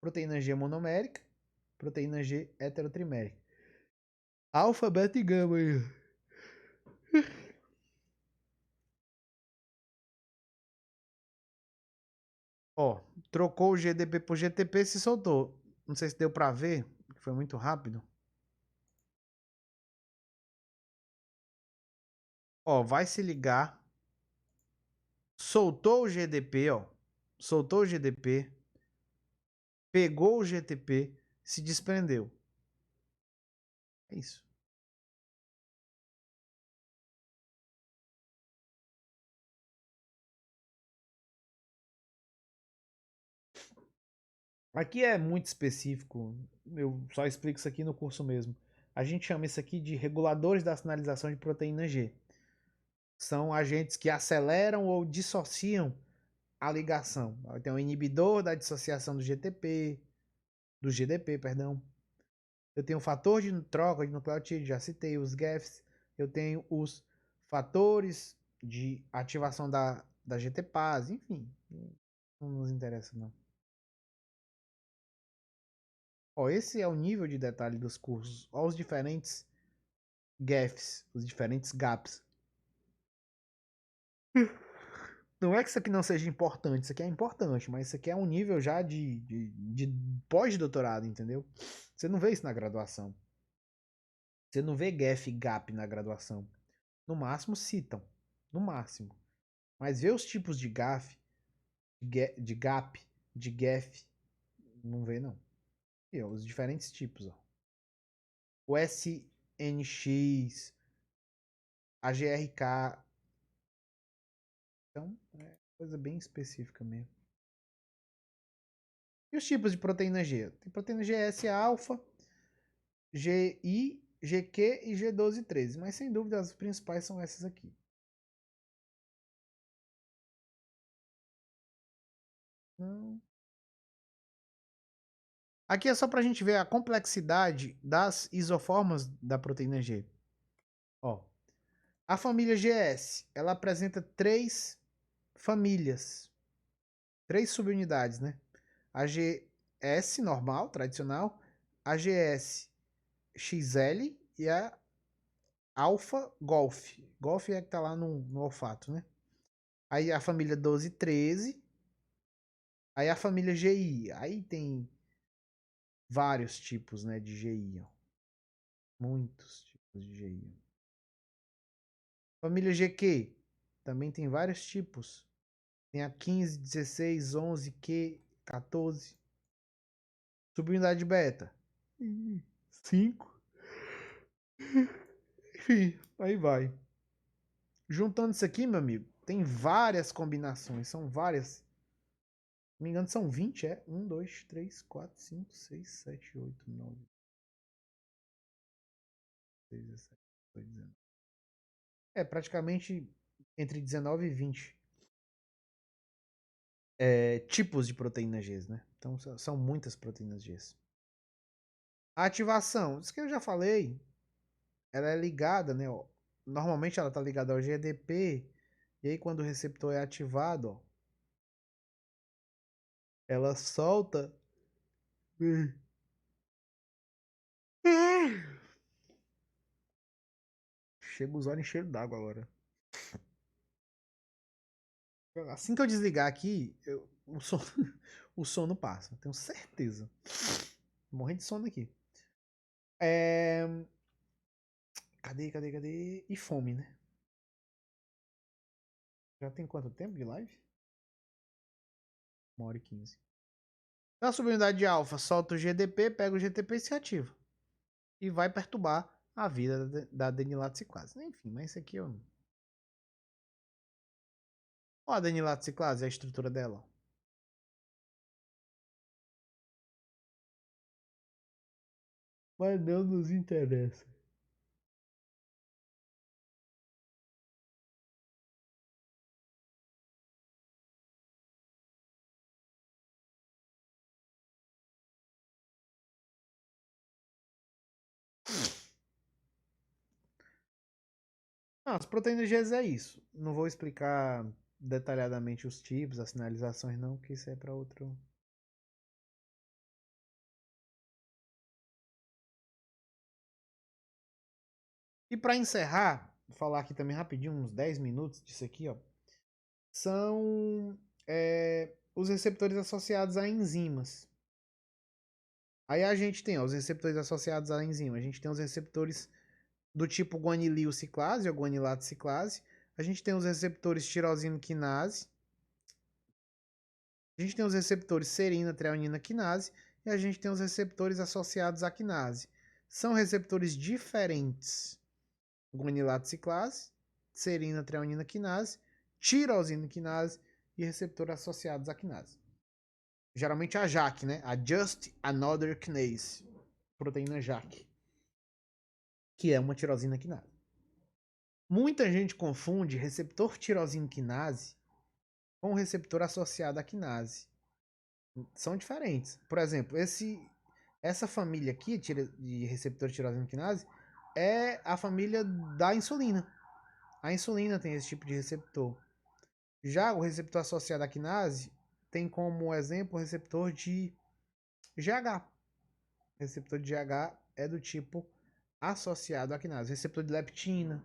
Proteína G monomérica, proteína G heterotrimérica. Alfa, beta e gama aí. Ó, trocou o GDP por GTP e se soltou. Não sei se deu pra ver, foi muito rápido. Ó, vai se ligar. Soltou o GDP, ó. Soltou o GDP. Pegou o GTP, se desprendeu. É isso. Aqui é muito específico. Eu só explico isso aqui no curso mesmo. A gente chama isso aqui de reguladores da sinalização de proteína G. São agentes que aceleram ou dissociam a ligação. Tem o inibidor da dissociação do GTP, do GDP, perdão. Eu tenho o fator de troca de nucleotídeo, já citei os GAFs. Eu tenho os fatores de ativação da GTPase, enfim. Não nos interessa, não. Ó, esse é o nível de detalhe dos cursos. Ó, os diferentes GAFs, os diferentes GAPs. Não é que isso aqui não seja importante, isso aqui é importante, mas isso aqui é um nível já de pós-doutorado, entendeu? Você não vê isso na graduação. Você não vê GAF e GAP na graduação. No máximo citam. No máximo. Mas vê os tipos de GAF, de GAP, de GAF, não vê não. E, ó, os diferentes tipos, ó. O SNX, a GRK. Então, é coisa bem específica mesmo. E os tipos de proteína G? Tem proteína GS alfa, GI, GQ e G1213. Mas sem dúvida as principais são essas aqui. Não. Aqui é só para a gente ver a complexidade das isoformas da proteína G. Ó, a família GS, ela apresenta três famílias, três subunidades, né? A GS normal, tradicional, a GS XL e a alfa golf. Golf é que tá lá no olfato, né? Aí a família 12 13. Aí a família GI. Aí tem vários tipos, né, de GI. Ó. Muitos tipos de GI. Família GQ. Também tem vários tipos. Tem a 15, 16, 11, Q, 14. Subunidade beta. 5. Enfim, aí vai. Juntando isso aqui, meu amigo, tem várias combinações. São várias. Se não me engano, são 20, é? 1, 2, 3, 4, 5, 6, 7, 8, 9. 17, 19. É, praticamente entre 19 e 20 tipos de proteínas G, né? Então são muitas proteínas G. A ativação, isso que eu já falei, ela é ligada, né? Ó, normalmente ela está ligada ao GDP, e aí quando o receptor é ativado, ó, ela solta. Chega os olhos enchendo d'água agora. Assim que eu desligar aqui, o sono passa, tenho certeza. Morrendo de sono aqui. É... Cadê? E fome, né? Já tem quanto tempo de live? 1h15. Na subunidade de alfa, solta o GDP, pega o GTP e se ativa. E vai perturbar a vida da adenilato ciclase. Enfim, mas isso aqui eu não. Ó, a adenilato ciclase, a estrutura dela. Mas não nos interessa. Não, as proteínas G é isso. Não vou explicar detalhadamente os tipos, as sinalizações, não, que isso é para outro. E para encerrar, vou falar aqui também rapidinho, uns 10 minutos disso aqui, ó. São os receptores associados a enzimas. Aí a gente tem ó, os receptores associados à enzima. A gente tem os receptores do tipo guanilil ciclase ou guanilato ciclase. A gente tem os receptores tirosina quinase. A gente tem os receptores serina treonina quinase. E a gente tem os receptores associados à quinase. São receptores diferentes. Guanilato ciclase, serina treonina quinase, tirosina quinase e receptores associados à quinase. Geralmente a JAK, né? A Just Another Kinase. Proteína JAK. Que é uma tirosina quinase. Muita gente confunde receptor tirosina quinase com receptor associado à quinase. São diferentes. Por exemplo, essa família aqui de receptor tirosina quinase é a família da insulina. A insulina tem esse tipo de receptor. Já o receptor associado à quinase tem como exemplo o receptor de GH. O receptor de GH é do tipo associado à quinase. Receptor de leptina.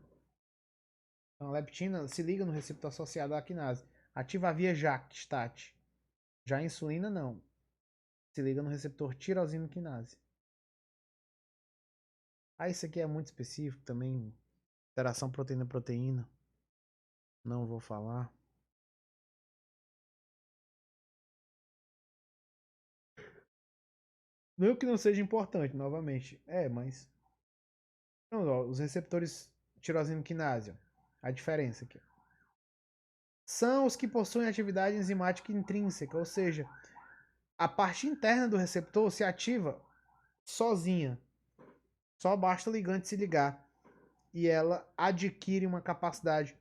Então, a leptina se liga no receptor associado à quinase. Ativa a via JAK, STAT. Já a insulina não. Se liga no receptor tirosina quinase. Ah, isso aqui é muito específico também. Interação proteína-proteína. Não vou falar. Não que não seja importante, novamente. Mas. Não, ó, os receptores tirosina quinase. A diferença aqui. São os que possuem atividade enzimática intrínseca, ou seja, a parte interna do receptor se ativa sozinha. Só basta o ligante se ligar e ela adquire uma capacidade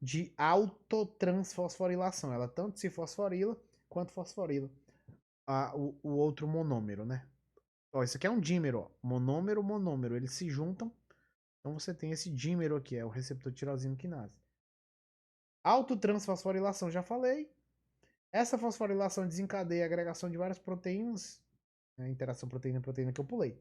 de autotransfosforilação. Ela tanto se fosforila quanto fosforila o outro monômero, né? Ó, isso aqui é um dímero, ó. Monômero, monômero. Eles se juntam. Então você tem esse dímero aqui, é o receptor tirosina quinase. Autotransfosforilação, já falei. Essa fosforilação desencadeia a agregação de várias proteínas, a interação proteína-proteína que eu pulei.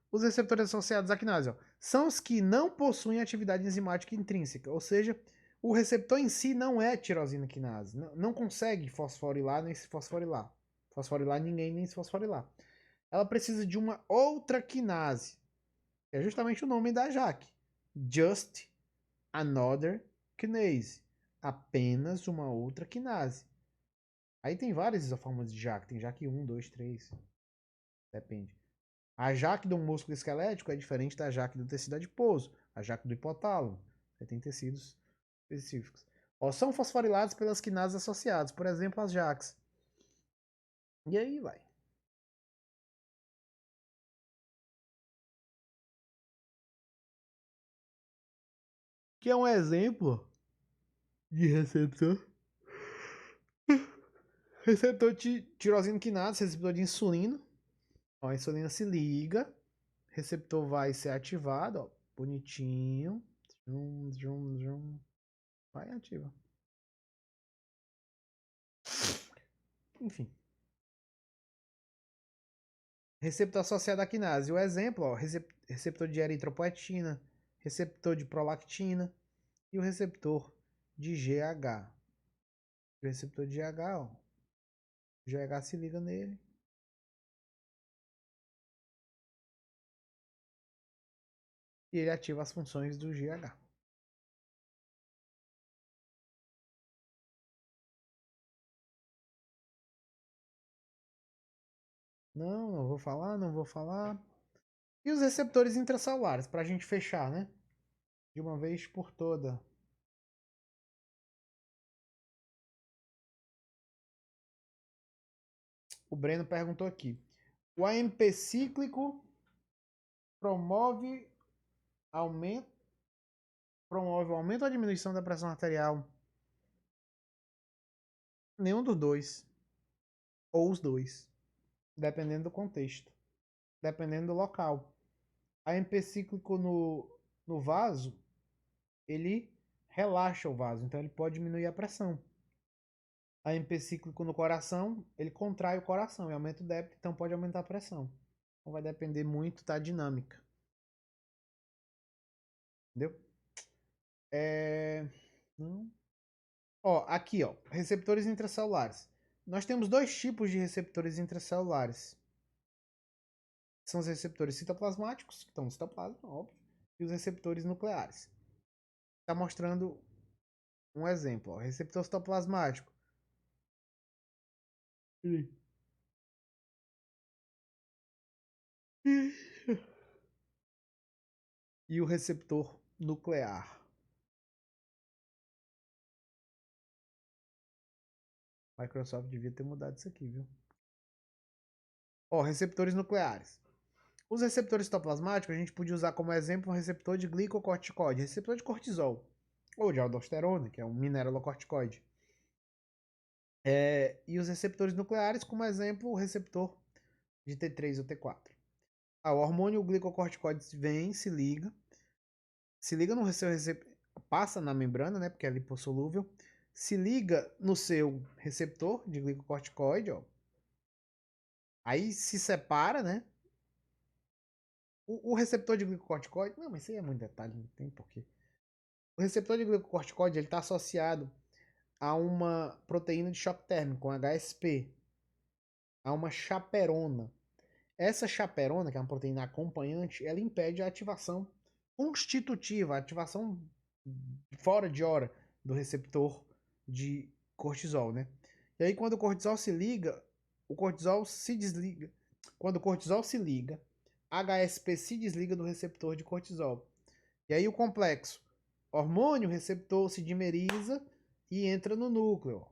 Os receptores associados à quinase ó, são os que não possuem atividade enzimática intrínseca, ou seja, o receptor em si não é tirosina quinase, não consegue fosforilar nem se fosforilar. Fosforilar ninguém nem se fosforilar. Ela precisa de uma outra quinase, que é justamente o nome da JAK. Just Another Kinase. Apenas uma outra quinase. Aí tem várias isoformas de JAK. Tem JAK 1, 2, 3. Depende. A JAK do músculo esquelético é diferente da JAK do tecido adiposo. A JAK do hipotálamo. Você tem tecidos específicos. Ó, são fosforilados pelas quinases associadas. Por exemplo, as JAKs. E aí vai. que é um exemplo de receptor. Receptor de tirosina quinase, receptor de insulina. Ó, a insulina se liga, receptor vai ser ativado, ó, bonitinho. Zum, zum, zum. Vai ativa. Enfim. Receptor associado à quinase. O exemplo, ó, receptor de eritropoetina, receptor de prolactina e o receptor de GH. O receptor de GH, ó. O GH se liga nele. E ele ativa as funções do GH. Não, não vou falar, não vou falar. E os receptores intracelulares, para a gente fechar, né? De uma vez por toda. O Breno perguntou aqui. O AMP cíclico promove aumento, promove o aumento ou a diminuição da pressão arterial? Nenhum dos dois. Ou os dois. Dependendo do contexto. Dependendo do local. AMP cíclico no vaso, ele relaxa o vaso. Então ele pode diminuir a pressão. AMP cíclico no coração, ele contrai o coração e aumenta o débito, então pode aumentar a pressão. Então vai depender muito da dinâmica. Entendeu? Ó, aqui, ó, receptores intracelulares. Nós temos dois tipos de receptores intracelulares. São os receptores citoplasmáticos, que estão no citoplasma, óbvio, e os receptores nucleares. Está mostrando um exemplo, ó, receptor citoplasmático. E o receptor nuclear. Microsoft devia ter mudado isso aqui, viu? Ó, receptores nucleares. Os receptores citoplasmáticos a gente podia usar como exemplo um receptor de glicocorticoide, receptor de cortisol, ou de aldosterona, que é um mineralocorticoide. E os receptores nucleares, como exemplo, o receptor de T3 ou T4. O hormônio glicocorticoide vem, se liga no seu receptor, passa na membrana, né, porque é lipossolúvel, se liga no seu receptor de glicocorticoide, ó. Aí se separa, né? O receptor de glicocorticoide, não, mas isso aí é muito detalhe, não tem porquê. O receptor de glicocorticoide ele está associado a uma proteína de choque térmico, um HSP, a uma chaperona. Essa chaperona, que é uma proteína acompanhante, ela impede a ativação constitutiva, a ativação fora de hora do receptor de cortisol, né? E aí quando o cortisol se liga, o cortisol se desliga. Quando o cortisol se liga, HSP se desliga do receptor de cortisol. E aí o complexo hormônio receptor se dimeriza e entra no núcleo.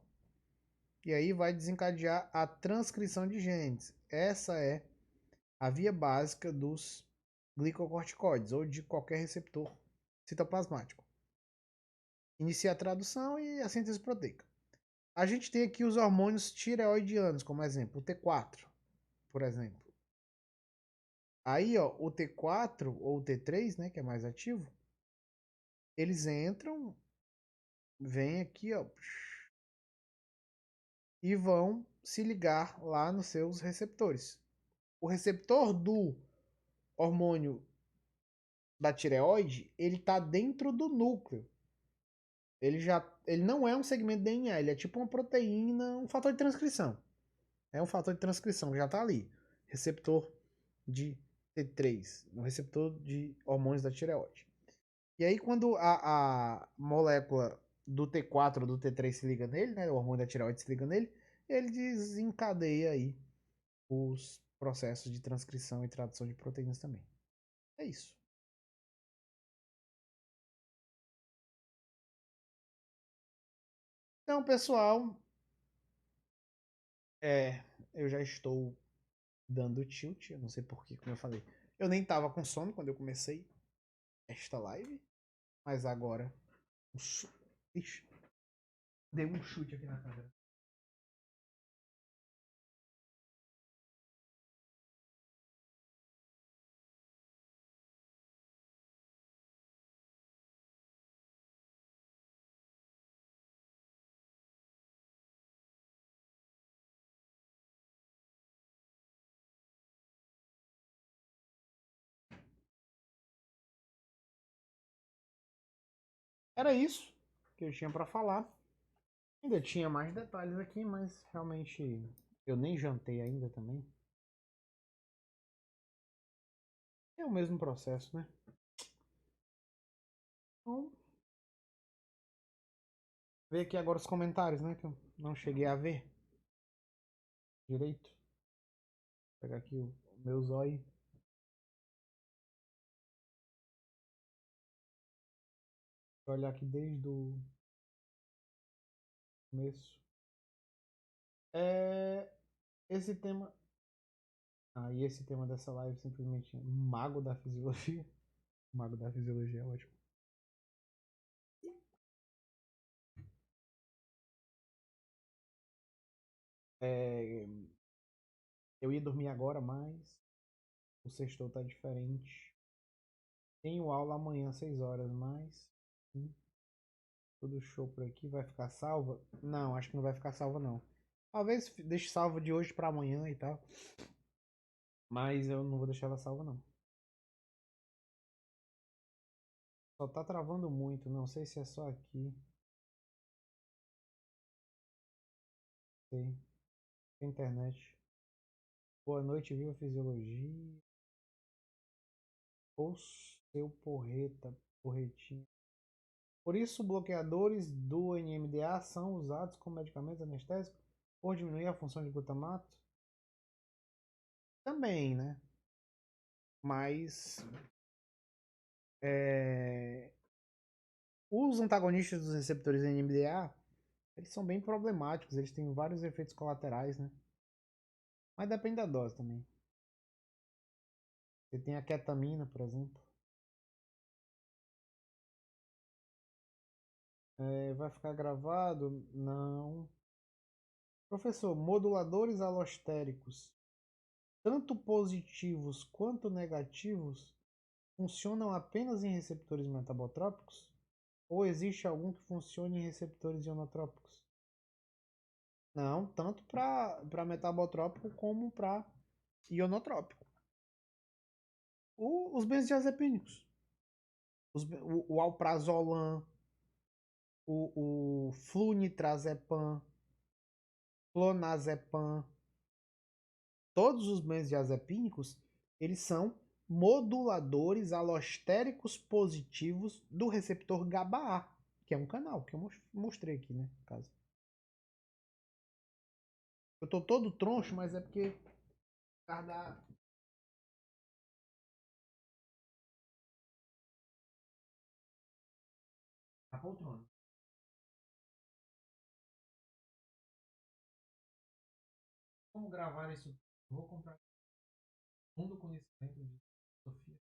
E aí vai desencadear a transcrição de genes. Essa é a via básica dos glicocorticoides ou de qualquer receptor citoplasmático. Inicia a tradução e a síntese proteica. A gente tem aqui os hormônios tireoidianos, como exemplo, o T4, por exemplo. Aí, ó, o T4 ou o T3, né, que é mais ativo, eles entram, vêm aqui, ó, e vão se ligar lá nos seus receptores. O receptor do hormônio da tireoide, ele está dentro do núcleo. Ele não é um segmento DNA, ele é tipo uma proteína, um fator de transcrição. É um fator de transcrição que já está ali. Receptor de T3, no receptor de hormônios da tireoide. E aí quando a molécula do T4 ou do T3 se liga nele, né, o hormônio da tireoide se liga nele, ele desencadeia aí os processos de transcrição e tradução de proteínas também. É isso. Então, pessoal, eu já estou dando tilt, eu não sei porquê, como eu falei. Eu nem tava com sono quando eu comecei esta live. Mas agora. Ixi, dei um chute aqui na câmera. Era isso que eu tinha pra falar. Ainda tinha mais detalhes aqui, mas realmente eu nem jantei ainda também. É o mesmo processo, né? Então, ver aqui agora os comentários, né? Que eu não cheguei a ver direito. Vou pegar aqui o meu zóio. Vou olhar aqui desde o começo. É, esse tema. Ah, e esse tema dessa live simplesmente é Mago da Fisiologia. Mago da Fisiologia é ótimo. É, eu ia dormir agora, mas o sextou tá diferente. Tenho aula amanhã às 6 horas, mas tudo show por aqui. Vai ficar salva? Não, acho que não vai ficar salva não. Talvez deixe salva de hoje pra amanhã e tal. Mas eu não vou deixar ela salva não. Só tá travando muito, não sei se é só aqui. Sei. Internet. Boa noite, viva Fisiologia. Ou seu porreta, porretinho. Por isso, bloqueadores do NMDA são usados como medicamentos anestésicos por diminuir a função de glutamato? Também, né? Mas os antagonistas dos receptores NMDA, eles são bem problemáticos, eles têm vários efeitos colaterais, né? Mas depende da dose também. Você tem a ketamina, por exemplo. Vai ficar gravado? Não. Professor, moduladores alostéricos, tanto positivos quanto negativos, funcionam apenas em receptores metabotrópicos? Ou existe algum que funcione em receptores ionotrópicos? Não, tanto para metabotrópico como para ionotrópico. Os benzodiazepínicos. O alprazolam, o flunitrazepam, clonazepam, todos os benzodiazepínicos, eles são moduladores alostéricos positivos do receptor GABA-A, que é um canal que eu mostrei aqui, né, no caso. Eu tô todo troncho, mas é porque por causa da poltrona. Como gravar isso? Vou comprar fundo conhecimento de Sofia.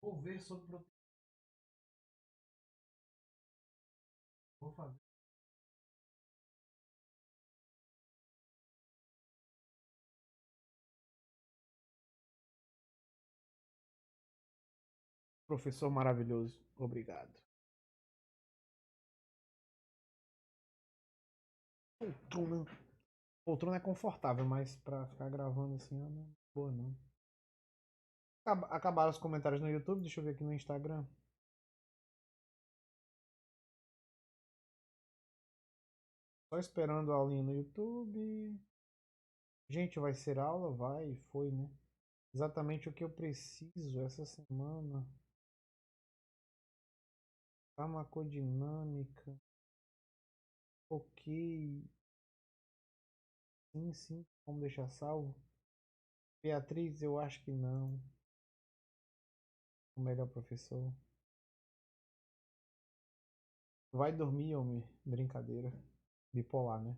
Vou ver sobre proteína. Vou fazer. Professor maravilhoso, obrigado. Poltrona. Poltrona é confortável, mas pra ficar gravando assim, não é boa não. Acabaram os comentários no YouTube, deixa eu ver aqui no Instagram. Só esperando a aulinha no YouTube. Gente, vai ser aula? Vai, foi, né? Exatamente o que eu preciso essa semana. Farmacodinâmica. Ok. Sim, sim. Vamos deixar salvo. Beatriz, eu acho que não. O melhor professor. Vai dormir, homem. Brincadeira. Bipolar, né?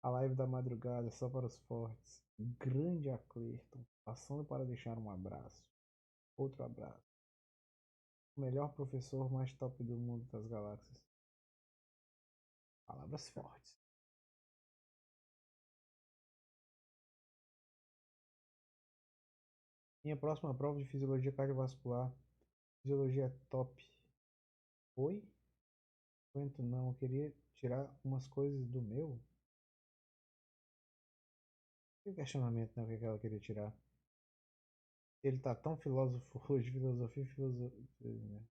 A live da madrugada só para os fortes. Grande Aclerton. Passando para deixar um abraço. Outro abraço. O melhor professor mais top do mundo das galáxias. Palavras fortes. Minha próxima prova de fisiologia cardiovascular. Fisiologia é top. Oi? Aguento não. Eu queria tirar umas coisas do meu. Que questionamento, né? O que ela queria tirar? Ele tá tão filósofo hoje, filosofia e filosofia. Né?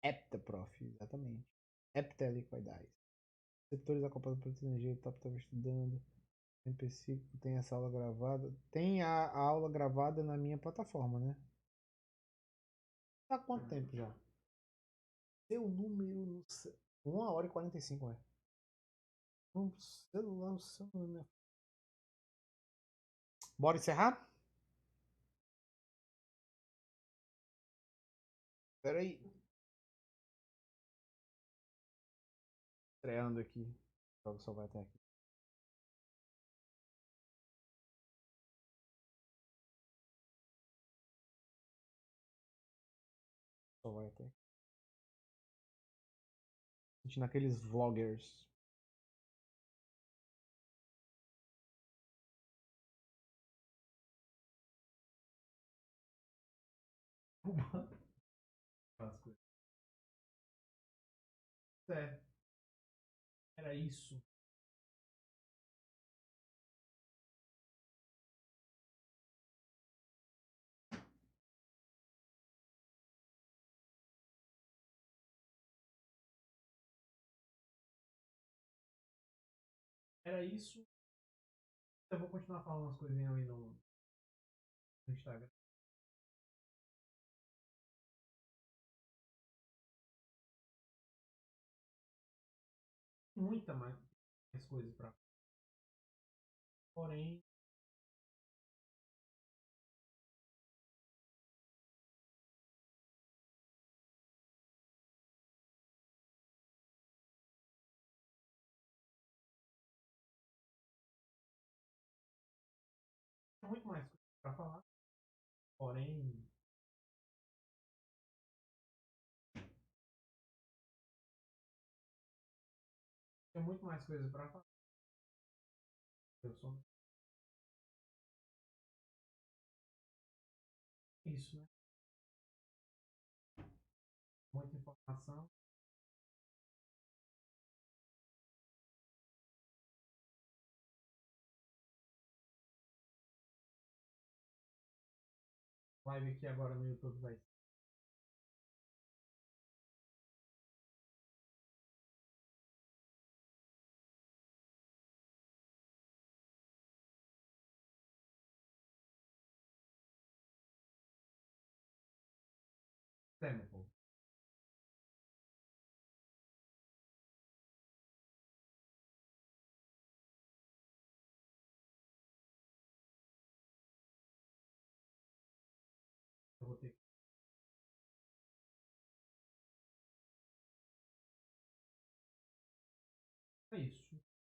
Heptaprof, exatamente. Heptaliquidais. Setores da Copa do Energia, top estava estudando. MP5 tem essa aula gravada. Tem a aula gravada na minha plataforma, né? Há quanto tempo já? Seu número no 1 hora e 45, é. Um celular, o seu número. Bora encerrar? Pera aí. Estreando aqui. O jogo só vai até aqui. Só vai até aqui. A gente naqueles vloggers. As coisas. É, era isso. Era isso. Eu vou continuar falando umas coisinhas ali no Instagram. Muita mais coisas pra. Porém, tem muito mais coisas pra falar. Porém, tem muito mais coisas pra falar. Eu sou isso, né? Muita informação. Live aqui agora no YouTube vai ser, meu povo. Eu vou ter. É isso.